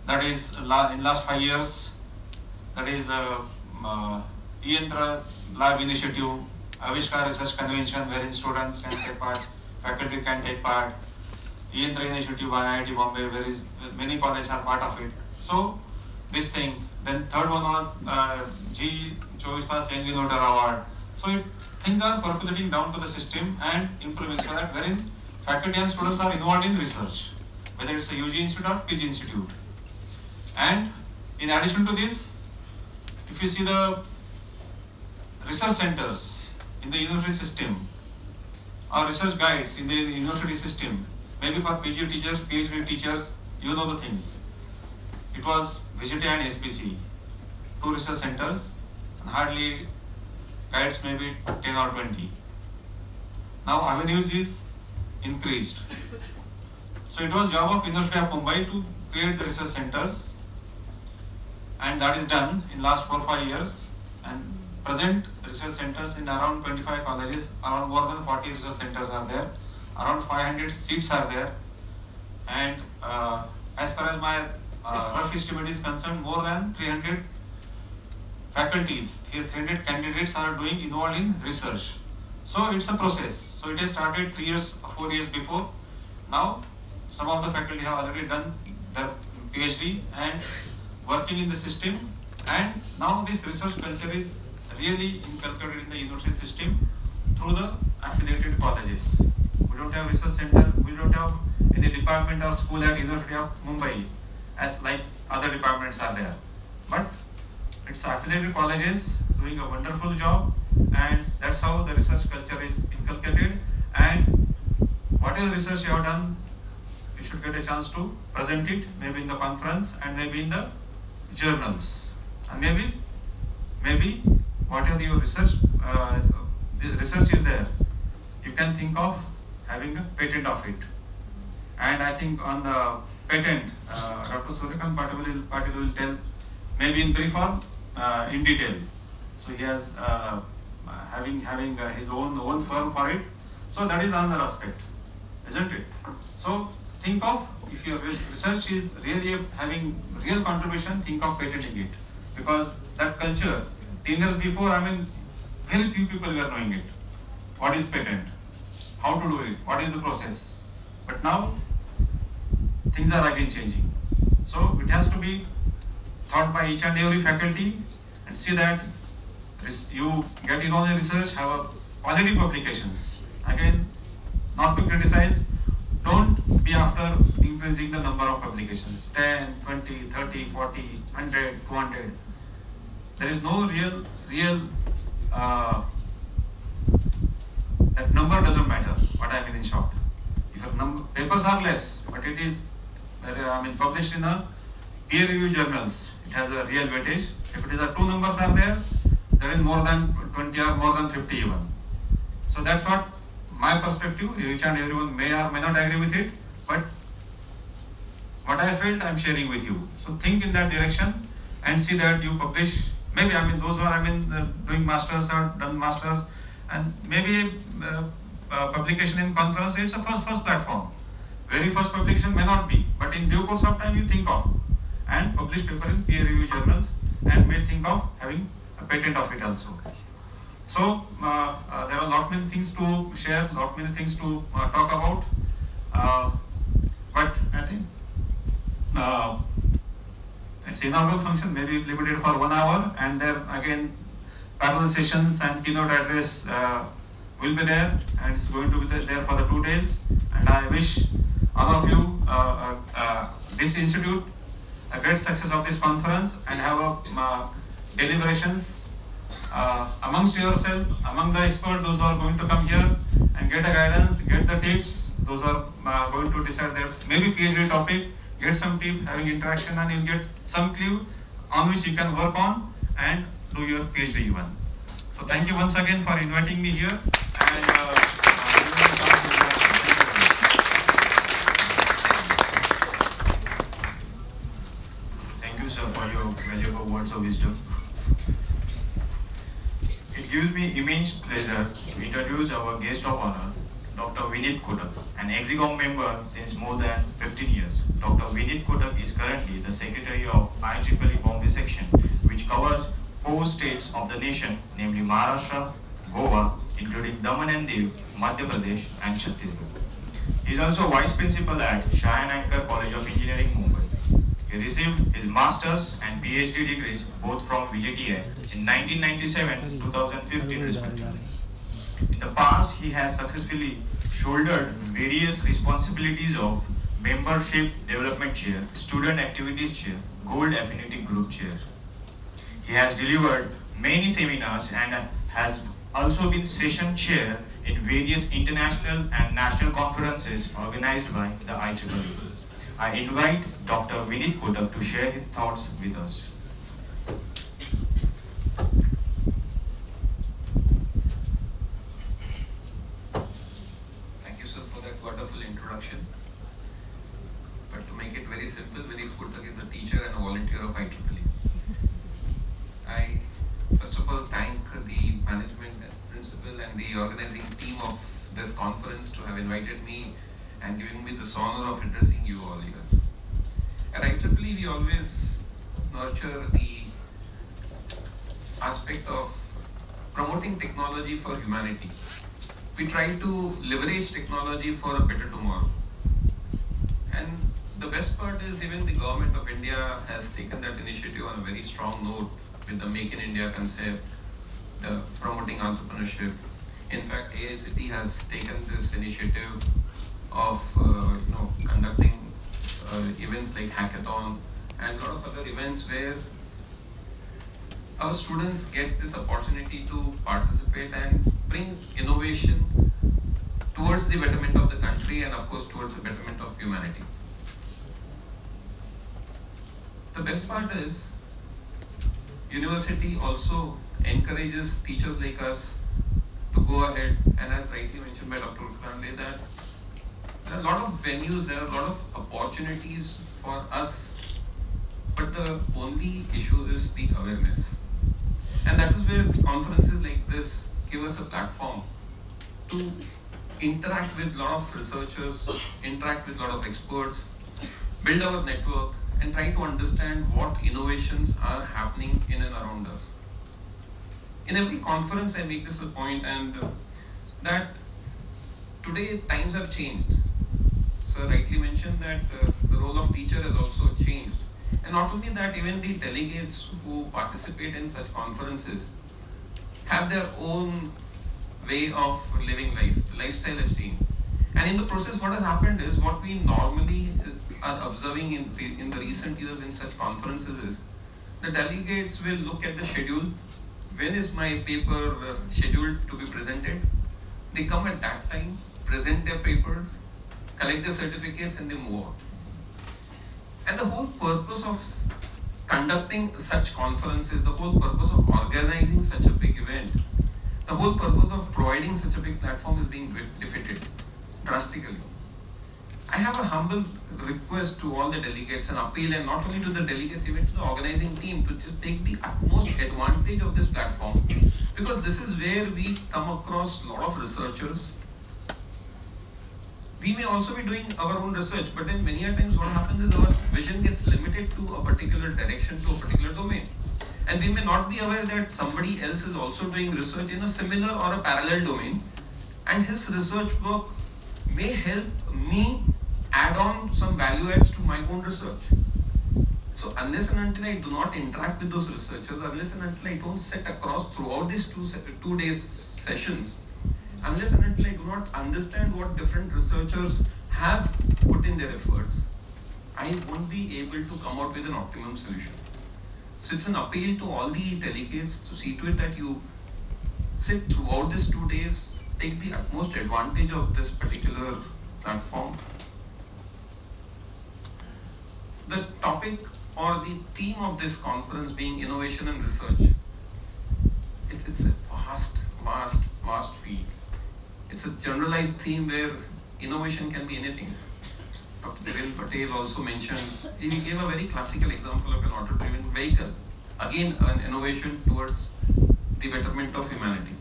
that is in last 5 years, that is eYantra Lab initiative, Avishkar Research Convention, wherein students can take part, faculty can take part, eYantra initiative by IIT Bombay, where many colleges are part of it. So this thing. Then third one was G24 Young Innovator Award. So things are percolating down to the system and improving, so that wherein faculty and students are involved in research, whether it's a UG institute or PG institute. And in addition to this, if you see the research centers in the university system, or research guides in the university system, maybe for PG teachers, PhD teachers, you know the things. It was VGT and SBC, 2 research centers, and hardly guides maybe 10 or 20. Now avenues is increased. So it was job of University of Mumbai to create the research centers, and that is done in last 4-5 years. And present research centers in around 25 colleges, around more than 40 research centers are there, around 500 seats are there, and as far as my rough estimate is concerned, more than 300 faculties, 300 candidates are involved in research. So it's a process. So it has started 3 years, 4 years before. Now some of the faculty have already done their PhD and working in the system, and now this research culture is really inculcated in the university system through the affiliated colleges. We don't have research center, we don't have any department or school at University of Mumbai as like other departments are there. But it's affiliated colleges doing a wonderful job, and that's how the research culture is inculcated. And what is research you have done, you should get a chance to present it, maybe in the conference and maybe in the journals. And maybe whatever your research, the research is there, you can think of having a patent of it. And I think on the patent, Dr. Suryakant Patil will tell maybe in brief or in detail. So he has having his own firm for it. So that is another aspect, isn't it? So think of, if your research is really having real contribution, think of patenting it, because that culture 10 years before, I mean, very few people were knowing it. What is patent? How to do it? What is the process? But now things are again changing. So it has to be thought by each and every faculty, and see that you get in on your research, have a quality publications. Again, not to criticize, don't be after increasing the number of publications, 10, 20, 30, 40, 100, 200. There is no real, that number doesn't matter, what I mean in short. If your papers are less, but it is, published in a peer review journals, it has a real weightage. If it is a 2 numbers are there, there is more than 20 or more than 50 even. So that's what my perspective, each and everyone may or may not agree with it, but what I felt I am sharing with you. So think in that direction and see that you publish, maybe those who are doing masters or done masters, and maybe publication in conference, it's a first platform. Very first publication may not be, but in due course of time you think of and publish paper in peer review journals, and may think of having a patent of it also. So there are lot many things to share, lot many things to talk about, but I think it's inaugural function, maybe limited for 1 hour, and there again parallel sessions and keynote address will be there, and it's going to be there for the 2 days. And I wish all of you, this institute, a great success of this conference, and have a deliberations amongst yourself, among the experts, those who are going to come here and get a guidance, get the tips, those who are going to decide their maybe PhD topic, get some tip, having interaction, and you'll get some clue on which you can work on and do your PhD even. So thank you once again for inviting me here. And thank you, sir, for your valuable words of wisdom. It gives me immense pleasure to introduce our guest of honor, Dr. Vineet Kotak, an EXICOM member since more than 15 years. Dr. Vineet Kotak is currently the secretary of IEEE Bombay section, which covers 4 states of the nation, namely Maharashtra, Goa, including Daman and Diu, Madhya Pradesh, and Chhattisgarh. He is also vice principal at Shah and Anchor College of Engineering, Mumbai. He received his master's and PhD degrees both from VJTI in 1997-2015 respectively. In the past, he has successfully shouldered various responsibilities of Membership Development Chair, Student Activities Chair, Gold Affinity Group Chair. He has delivered many seminars and has also been session chair in various international and national conferences organized by the IEEE. I invite Dr. Vineet Kotak to share his thoughts with us. Thank you, sir, for that wonderful introduction. But to make it very simple, Vineet Kotak is a teacher and a volunteer of IEEE. I first of all thank the management and principal and the organizing team of this conference to have invited me and giving me this honor of addressing you all here. At IEEE, we always nurture the aspect of promoting technology for humanity. We try to leverage technology for a better tomorrow. And the best part is even the government of India has taken that initiative on a very strong note with the Make in India concept, the promoting entrepreneurship. In fact, AICT has taken this initiative of conducting events like hackathon and a lot of other events where our students get this opportunity to participate and bring innovation towards the betterment of the country and of course towards the betterment of humanity. The best part is, university also encourages teachers like us to go ahead, and as rightly mentioned by Dr. Ukande, that there are a lot of venues, there are a lot of opportunities for us, but the only issue is the awareness. And that is where the conferences like this give us a platform to interact with a lot of researchers, interact with a lot of experts, build our network, and try to understand what innovations are happening in and around us. In every conference I make this a point, and that today times have changed. Sir rightly mentioned that the role of teacher has also changed. And not only that, even the delegates who participate in such conferences have their own way of living life. The lifestyle has changed. And in the process, what has happened is, what we normally are observing in the recent years in such conferences is, the delegates will look at the schedule. When is my paper scheduled to be presented? They come at that time, present their papers, collect their certificates, and they move on. And the whole purpose of conducting such conferences, the whole purpose of organizing such a big event, the whole purpose of providing such a big platform is being defeated drastically. I have a humble request to all the delegates, and appeal, and not only to the delegates, even to the organizing team, to just take the utmost advantage of this platform, because this is where we come across a lot of researchers. We may also be doing our own research, but then many a times what happens is our vision gets limited to a particular direction, to a particular domain. And we may not be aware that somebody else is also doing research in a similar or a parallel domain, and his research work may help me add on some value adds to my own research. So unless and until I do not interact with those researchers, unless and until I don't sit across throughout these 2 days sessions, unless and until I do not understand what different researchers have put in their efforts, I won't be able to come out with an optimum solution. So it's an appeal to all the delegates to see to it that you sit throughout these 2 days, take the utmost advantage of this particular platform. The topic or the theme of this conference being innovation and research, it's a vast field. It's a generalized theme where innovation can be anything. Dr. Devendra Patel also mentioned, he gave a very classical example of an auto-driven vehicle. Again, an innovation towards the betterment of humanity.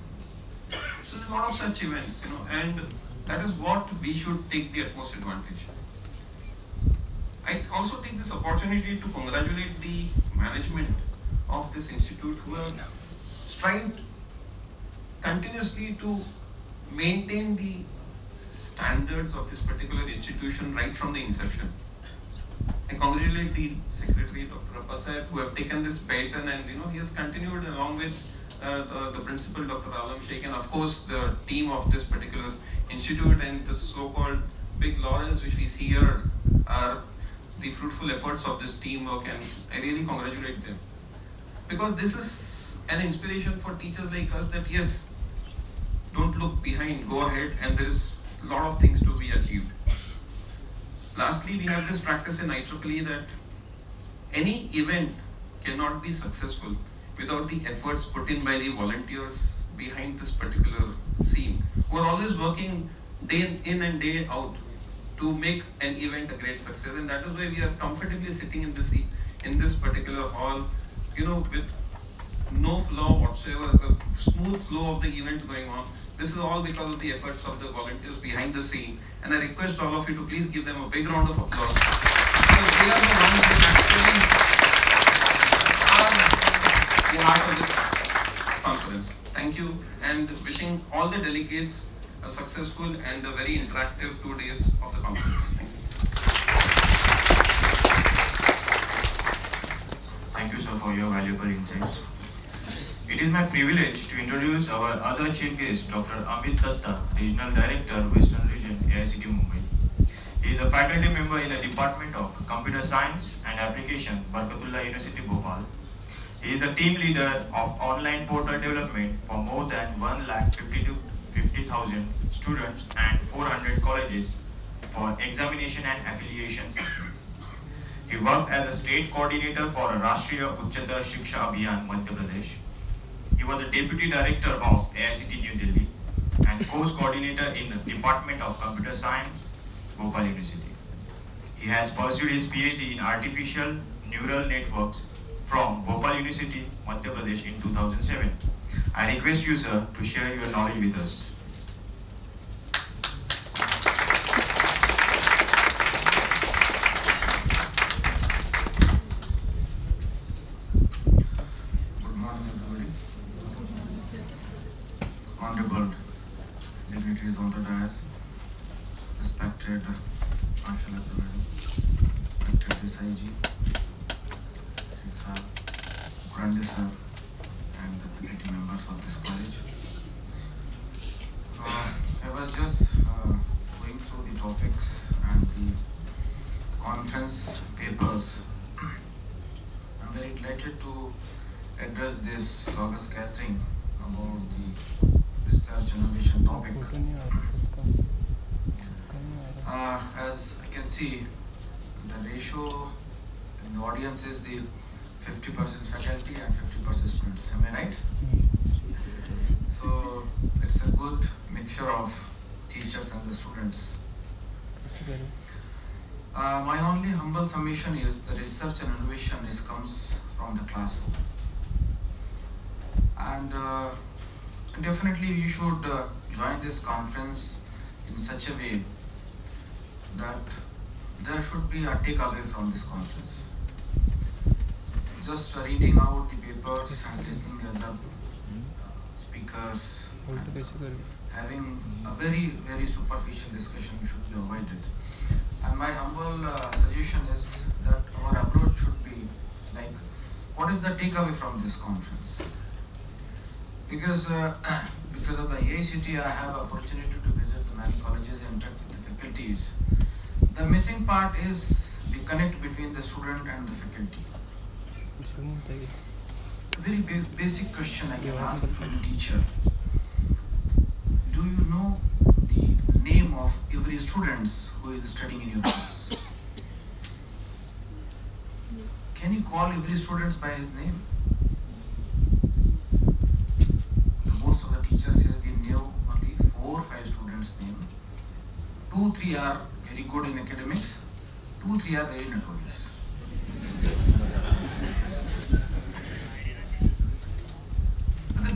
So there's a lot of such events, and that is what we should take the utmost advantage. I also take this opportunity to congratulate the management of this institute, who have strived continuously to maintain the standards of this particular institution right from the inception. I congratulate the Secretary, Dr. Appasaheb, who have taken this baton, and he has continued along with the Principal, Dr. Alam Sheikh, and of course the team of this particular institute, and the so-called big laurels which we see here are the fruitful efforts of this teamwork, and I really congratulate them. Because this is an inspiration for teachers like us that yes, don't look behind, go ahead, and there is a lot of things to be achieved. Lastly, we have this practice in IEEE that any event cannot be successful without the efforts put in by the volunteers behind this particular scene, who are always working day in and day out to make an event a great success. And that is why we are comfortably sitting in this particular hall, with no flaw whatsoever, a smooth flow of the event going on. This is all because of the efforts of the volunteers behind the scene. And I request all of you to please give them a big round of applause, because they are the ones who actually are the heart of this conference. Thank you, and wishing all the delegates a successful and a very interactive 2 days of the conference. Thank you. Thank you, sir, for your valuable insights. It is my privilege to introduce our other chief guest, Dr. Amit Datta, Regional Director, Western Region, AICTE Mumbai. He is a faculty member in the Department of Computer Science and Application, Barkatullah University, Bhopal. He is the team leader of online portal development for more than 1,52,000 50,000 students and 400 colleges for examination and affiliations. He worked as a state coordinator for Rashtriya Uchchatar Shiksha Abhiyan, Madhya Pradesh. He was the deputy director of AICT New Delhi and course coordinator in the Department of Computer Science, Bhopal University. He has pursued his PhD in artificial neural networks from Bhopal University, Madhya Pradesh in 2007. I request you, sir, to share your knowledge with us. Good morning, everybody. Honorable dignitaries on the dais, respected Marshal respected Desai ji, Grande sir, and the faculty members of this college. I was just going through the topics and the conference papers. I'm very delighted to address this august gathering about the research innovation topic. As I can see, the ratio in the audience is the 50% faculty and 50% students. Am I right? So it's a good mixture of teachers and the students. My only humble submission is the research and innovation comes from the classroom. And definitely you should join this conference in such a way that there should be a takeaway from this conference. Just reading out the papers and listening to other speakers, having a very superficial discussion should be avoided. And my humble suggestion is that our approach should be like, what is the takeaway from this conference? Because of the AICT, I have opportunity to visit the many colleges and interact with the faculties. The missing part is the connect between the student and the faculty. A very basic question I can ask for the teacher. Do you know the name of every student who is studying in your class? Can you call every student by his name? Most of the teachers here, we know only 4 or 5 students' name. 2, 3 are very good in academics. 2, 3 are very notorious.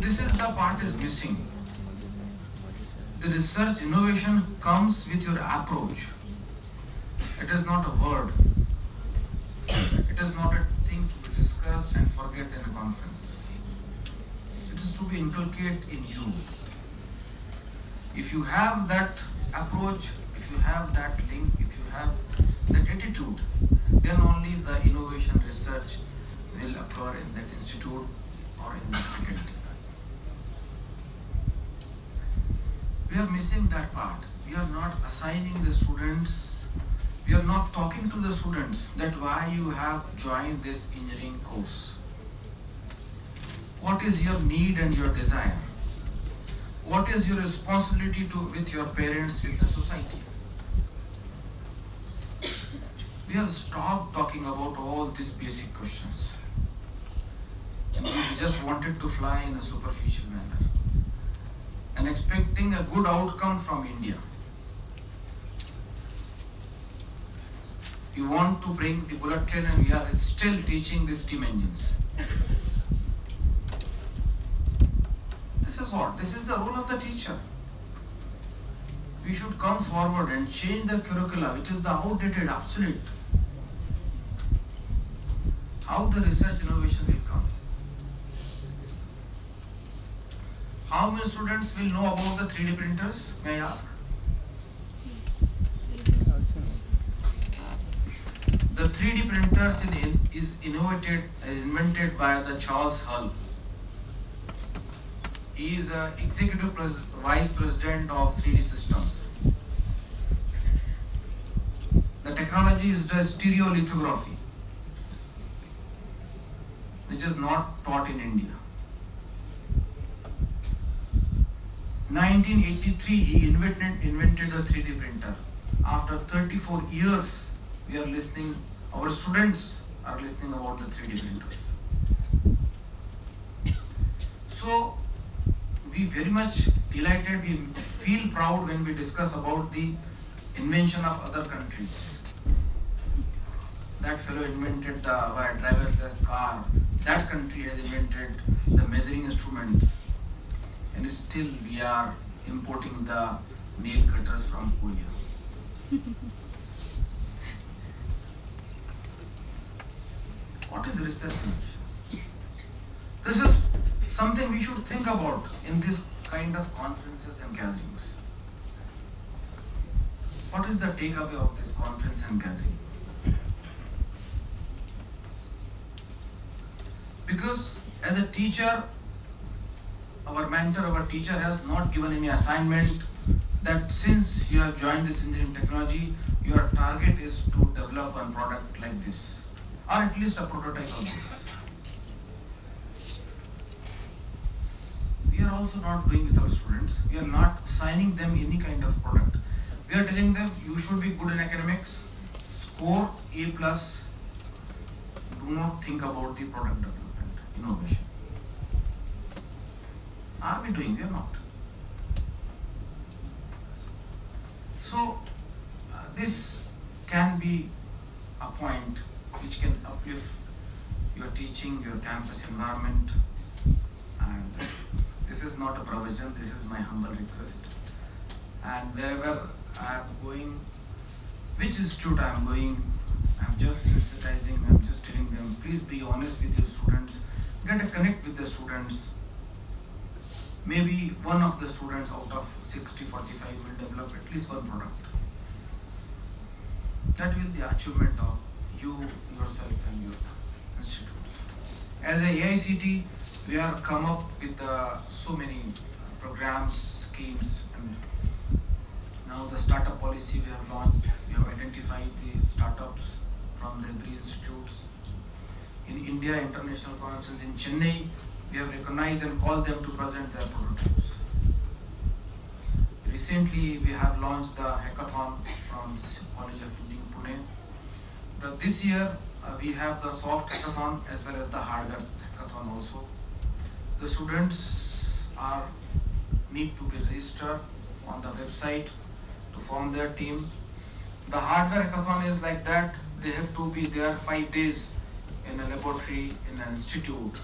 This is the part is missing. The research innovation comes with your approach. It is not a word. It is not a thing to be discussed and forget in a conference. It is to be inculcated in you. If you have that approach, if you have that link, if you have that attitude, then only the innovation research will occur in that institute or in that faculty. We are missing that part. We are not assigning the students, we are not talking to the students that why you have joined this engineering course. What is your need and your desire? What is your responsibility with your parents, with the society? We have stopped talking about all these basic questions. And we just wanted to fly in a superficial manner and expecting a good outcome from India. We want to bring the bullet train and we are still teaching the steam engines. This is what? This is the role of the teacher. We should come forward and change the curricula, which is the outdated, obsolete. How the research innovation will come? How many students will know about the 3D printers, may I ask? The 3D printers is invented by the Charles Hull. He is executive vice president of 3D Systems. The technology is the stereolithography, which is not taught in India. 1983 he invented a 3D printer. After 34 years, we are listening, our students are listening about the 3D printers. So we very much delighted, we feel proud when we discuss about the invention of other countries. That fellow invented the driverless car, that country has invented the measuring instrument, and still we are importing the nail cutters from Korea. What is research? This is something we should think about in this kind of conferences and gatherings. What is the takeaway of this conference and gathering? Because as a teacher, our mentor, our teacher has not given any assignment that since you have joined this engineering technology, your target is to develop one product like this, or at least a prototype of this. We are also not doing with our students. We are not assigning them any kind of product. We are telling them you should be good in academics, score A+. Do not think about the product development, innovation. Are we doing? We are not. So this can be a point which can uplift your teaching, your campus environment, and this is not a provision, this is my humble request. And wherever I am going, which institute I am going, I am just sensitizing, I am just telling them, please be honest with your students, get a connect with the students. Maybe one of the students out of 60-45 will develop at least one product. That will be the achievement of you, yourself and your institutes. As a AICT, we have come up with so many programs, schemes, and now the startup policy we have launched. We have identified the startups from the every institutes. In India International Conference in Chennai, we have recognized and called them to present their prototypes. Recently, we have launched the hackathon from College of Engineering, Pune. This year, we have the soft hackathon as well as the hardware hackathon also. The students need to be registered on the website to form their team. The hardware hackathon is like that. They have to be there 5 days in a laboratory, in an institute,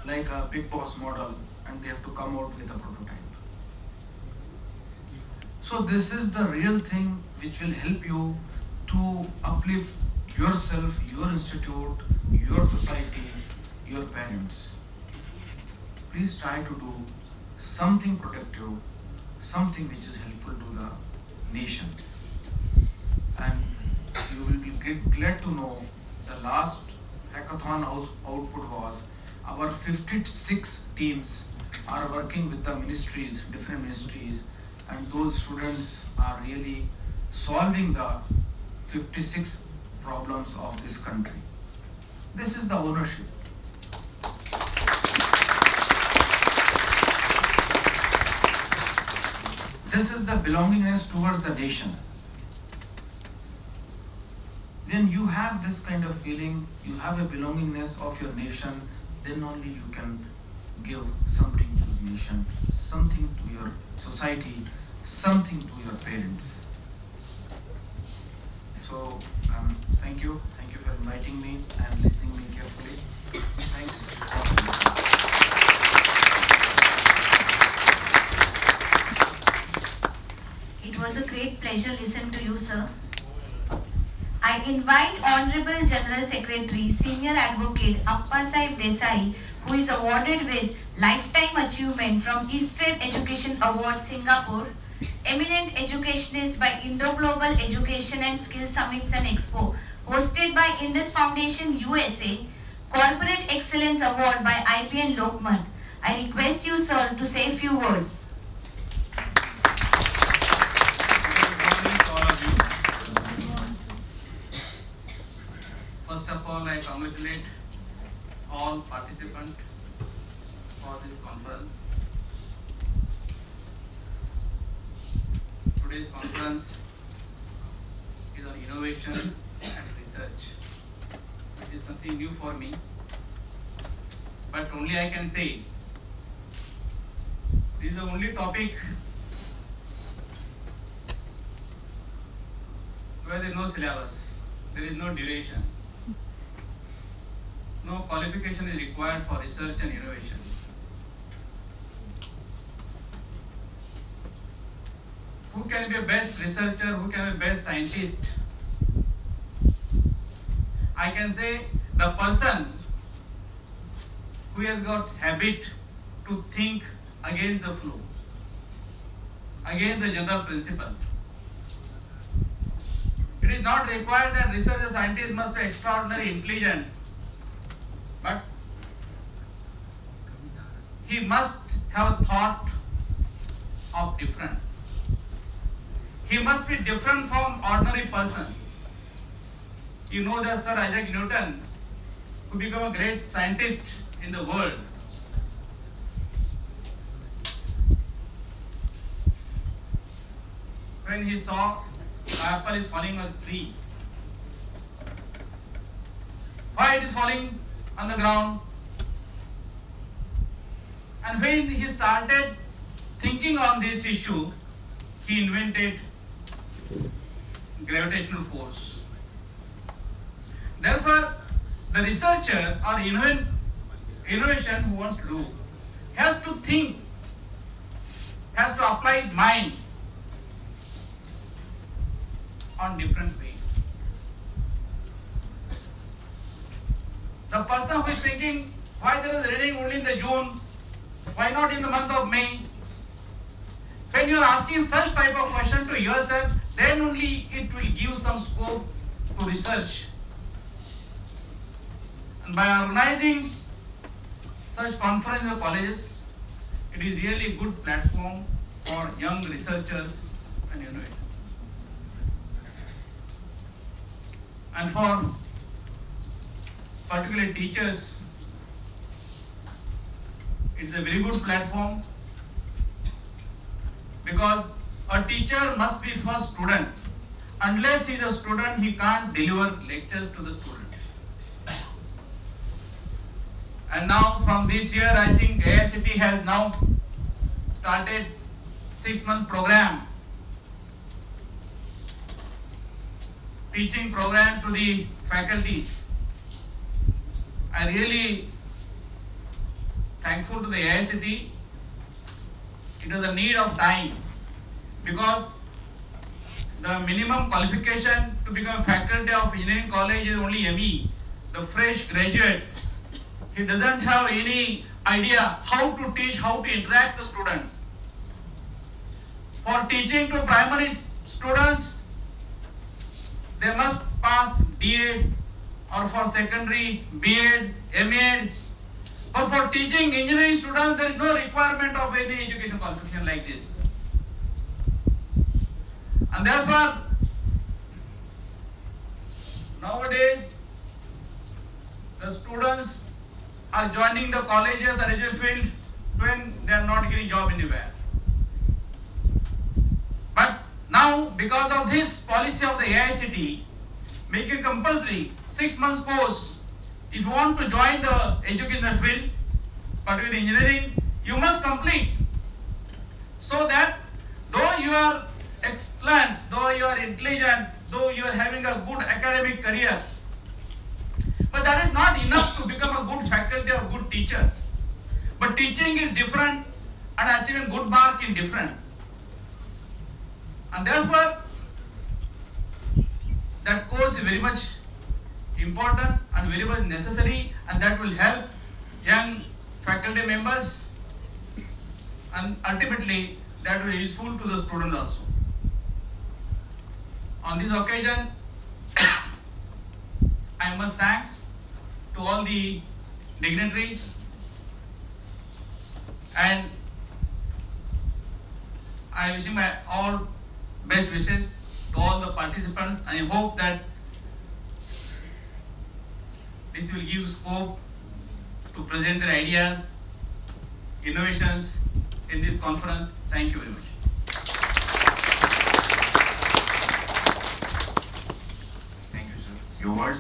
like a big boss model, and they have to come out with a prototype. So this is the real thing which will help you to uplift yourself, your institute, your society, your parents. Please try to do something productive, something which is helpful to the nation. And you will be glad to know the last hackathon output was our 56 teams are working with the ministries, different ministries, and those students are really solving the 56 problems of this country. This is the ownership. This is the belongingness towards the nation. Then you have this kind of feeling, you have a belongingness of your nation, then only you can give something to the nation, something to your society, something to your parents. So thank you for inviting me and listening me carefully. Thanks. It was a great pleasure listening to you, sir. I invite Honorable General Secretary, Senior Advocate Appasaheb Desai, who is awarded with Lifetime Achievement from Eastern Education Award, Singapore, eminent educationist by Indo-Global Education and Skill Summits and Expo, hosted by Indus Foundation USA, Corporate Excellence Award by IPN Lokmat. I request you, sir, to say a few words. First of all, I congratulate all participants for this conference. today's conference is on innovation and research. It is something new for me, but only I can say this is the only topic where there is no syllabus, there is no duration, no qualification is required for research and innovation. Who can be a best researcher, who can be a best scientist? I can say the person who has got habit to think against the flow, against the general principle. It is not required that researcher scientist must be extraordinarily intelligent, but he must have a thought of different. He must be different from ordinary persons. You know that Sir Isaac Newton, who became a great scientist in the world, when he saw an apple is falling on a tree, why it is falling on the ground? And when he started thinking on this issue, he invented gravitational force. Therefore, the researcher or innovation who wants to do has to think, has to apply his mind on different way. The person who is thinking, why there is rain only in the June, why not in the month of May? When you are asking such type of question to yourself, then only it will give some scope to research. And by organizing such conferences in colleges, it is really a good platform for young researchers and innovators. And for particularly teachers, it is a very good platform, because a teacher must be first student. Unless he is a student, he can't deliver lectures to the students. And now from this year, I think AICT has now started 6 months program, teaching program to the faculties. I really thankful to the AICT. It was a need of time, because the minimum qualification to become faculty of engineering college is only ME. The fresh graduate, he doesn't have any idea how to teach, how to interact with the student. For teaching to primary students, they must pass DEd, or for secondary BEd, MEd. But for teaching engineering students, there is no requirement of any education qualification like this. And therefore, nowadays, the students are joining the colleges or education field when they are not getting job anywhere. But now, because of this policy of the AICT, making compulsory 6 months course, if you want to join the educational field, particularly engineering, you must complete. So that though you are excellent, though you are intelligent, though you are having a good academic career, but that is not enough to become a good faculty or good teachers. But teaching is different and achieving good mark is different. And therefore, that course is very much important and very much necessary, and that will help young faculty members, and ultimately that will be useful to the student also. On this occasion, I must thanks to all the dignitaries, and I wish my all best wishes to all the participants, and I hope that this will give scope to present their ideas, innovations in this conference. Thank you very much.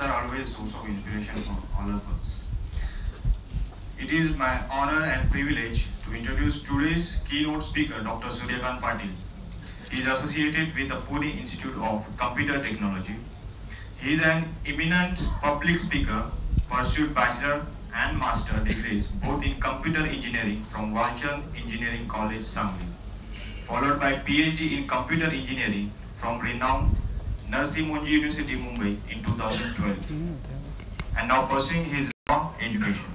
Students are always source of inspiration for all of us. It is my honor and privilege to introduce today's keynote speaker, Dr. Suryakant Patil. He is associated with the Pune Institute of Computer Technology. He is an eminent public speaker, pursued bachelor and master degrees both in computer engineering from Walchand Engineering College, Sangli, followed by PhD in computer engineering from renowned Narsee Monjee University, Mumbai in 2012, and now pursuing his law education.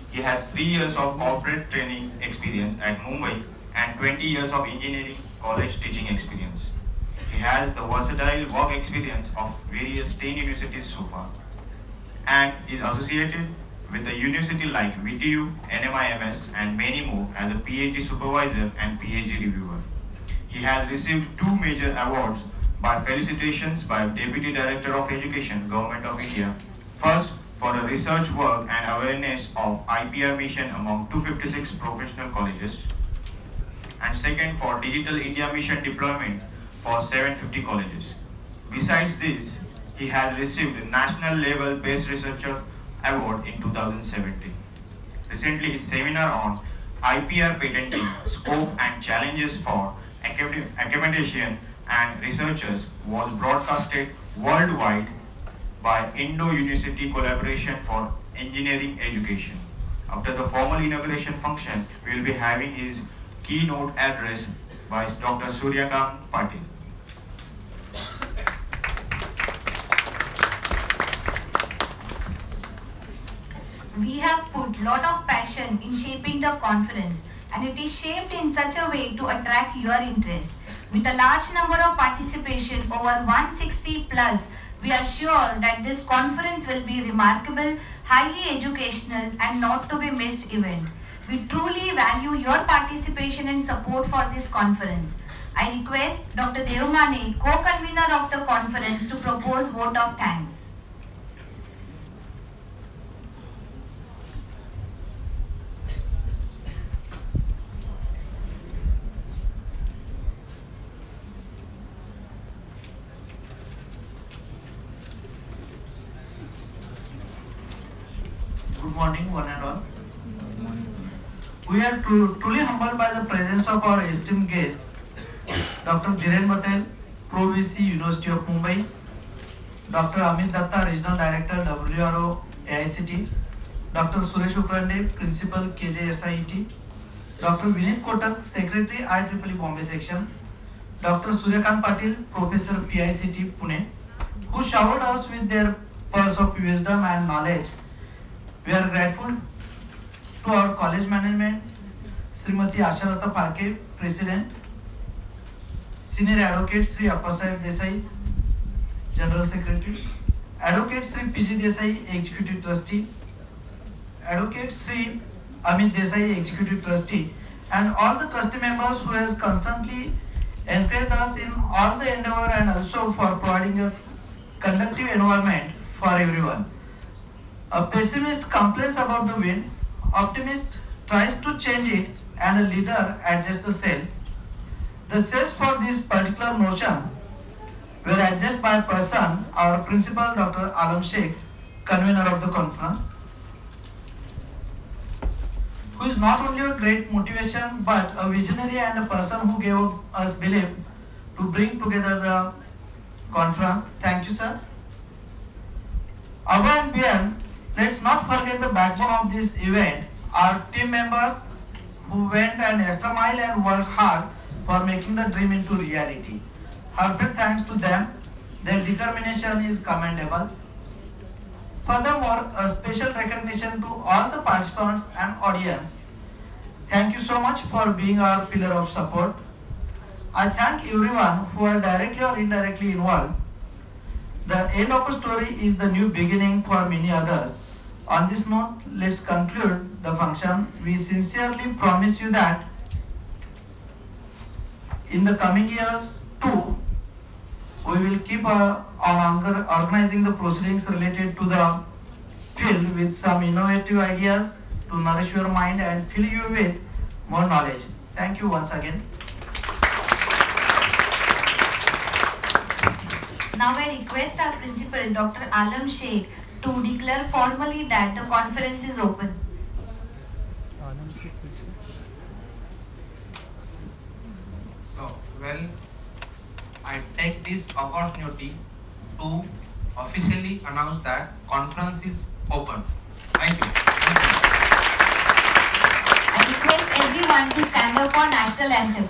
He has 3 years of corporate training experience at Mumbai and 20 years of engineering college teaching experience. He has the versatile work experience of various 10 universities so far, and is associated with the university like VTU, NMIMS and many more as a PhD supervisor and PhD reviewer. He has received 2 major awards by felicitations by Deputy Director of Education, Government of India. First, for a research work and awareness of IPR mission among 256 professional colleges. And second, for Digital India Mission deployment for 750 colleges. Besides this, he has received a National Level Best Researcher Award in 2017. Recently, his seminar on IPR patenting, scope and challenges for academicians and researchers was broadcasted worldwide by Indo-University Collaboration for Engineering Education. After the formal inauguration function, we will be having his keynote address by Dr. Suryakant Patil. We have put lot of passion in shaping the conference, and it is shaped in such a way to attract your interest. With a large number of participation, over 160 plus, we are sure that this conference will be remarkable, highly educational and not to be missed event. We truly value your participation and support for this conference. I request Dr. Devmane, co-convener of the conference, to propose vote of thanks. Good morning, one and all. We are truly humbled by the presence of our esteemed guest, Dr. Dhiren Patel, Pro VC, University of Mumbai, Dr. Amit Datta, Regional Director, WRO, AICT, Dr. Suresh Ukrande, Principal, KJSIET, Dr. Vinit Kotak, Secretary, IEEE Bombay Section, Dr. Suryakant Patil, Professor, PICT, Pune, who showered us with their pearls of wisdom and knowledge. We are grateful to our college management, Srimati Ashalata Phalke, President, Senior Advocate Sri Appasaheb Desai, General Secretary, Advocate Sri PG Desai, Executive Trustee, Advocate Sri Amit Desai, Executive Trustee, and all the trustee members who has constantly encouraged us in all the endeavor and also for providing a conducive environment for everyone. A pessimist complains about the wind, optimist tries to change it, and a leader adjusts the sail. The sails for this particular notion were adjusted by a person, our principal, Dr. Alam Sheikh, convener of the conference, who is not only a great motivation but a visionary and a person who gave us belief to bring together the conference. Thank you, sir. Above and beyond, let's not forget the backbone of this event, our team members who went an extra mile and worked hard for making the dream into reality. Heartfelt thanks to them. Their determination is commendable. Furthermore, a special recognition to all the participants and audience. Thank you so much for being our pillar of support. I thank everyone who are directly or indirectly involved. The end of a story is the new beginning for many others. On this note, let's conclude the function. We sincerely promise you that in the coming years too, we will keep on organizing the proceedings related to the field with some innovative ideas to nourish your mind and fill you with more knowledge. Thank you once again. Now Now I request our principal, Dr. Alam Sheikh, to declare formally that the conference is open. So, well, I take this opportunity to officially announce that conference is open. Thank you. I request everyone to stand up for national anthem.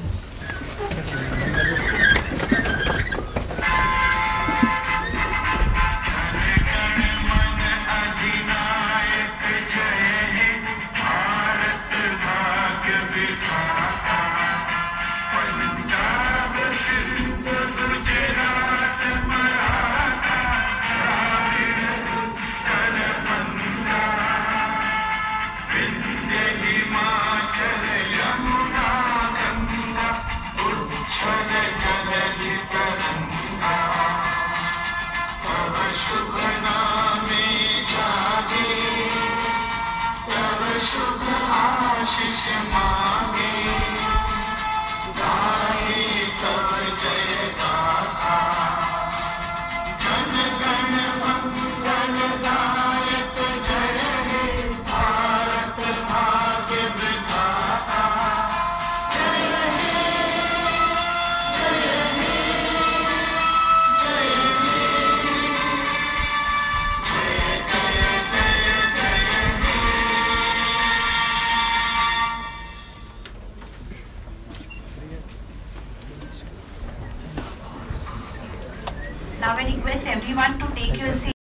Now I request everyone to take your seat.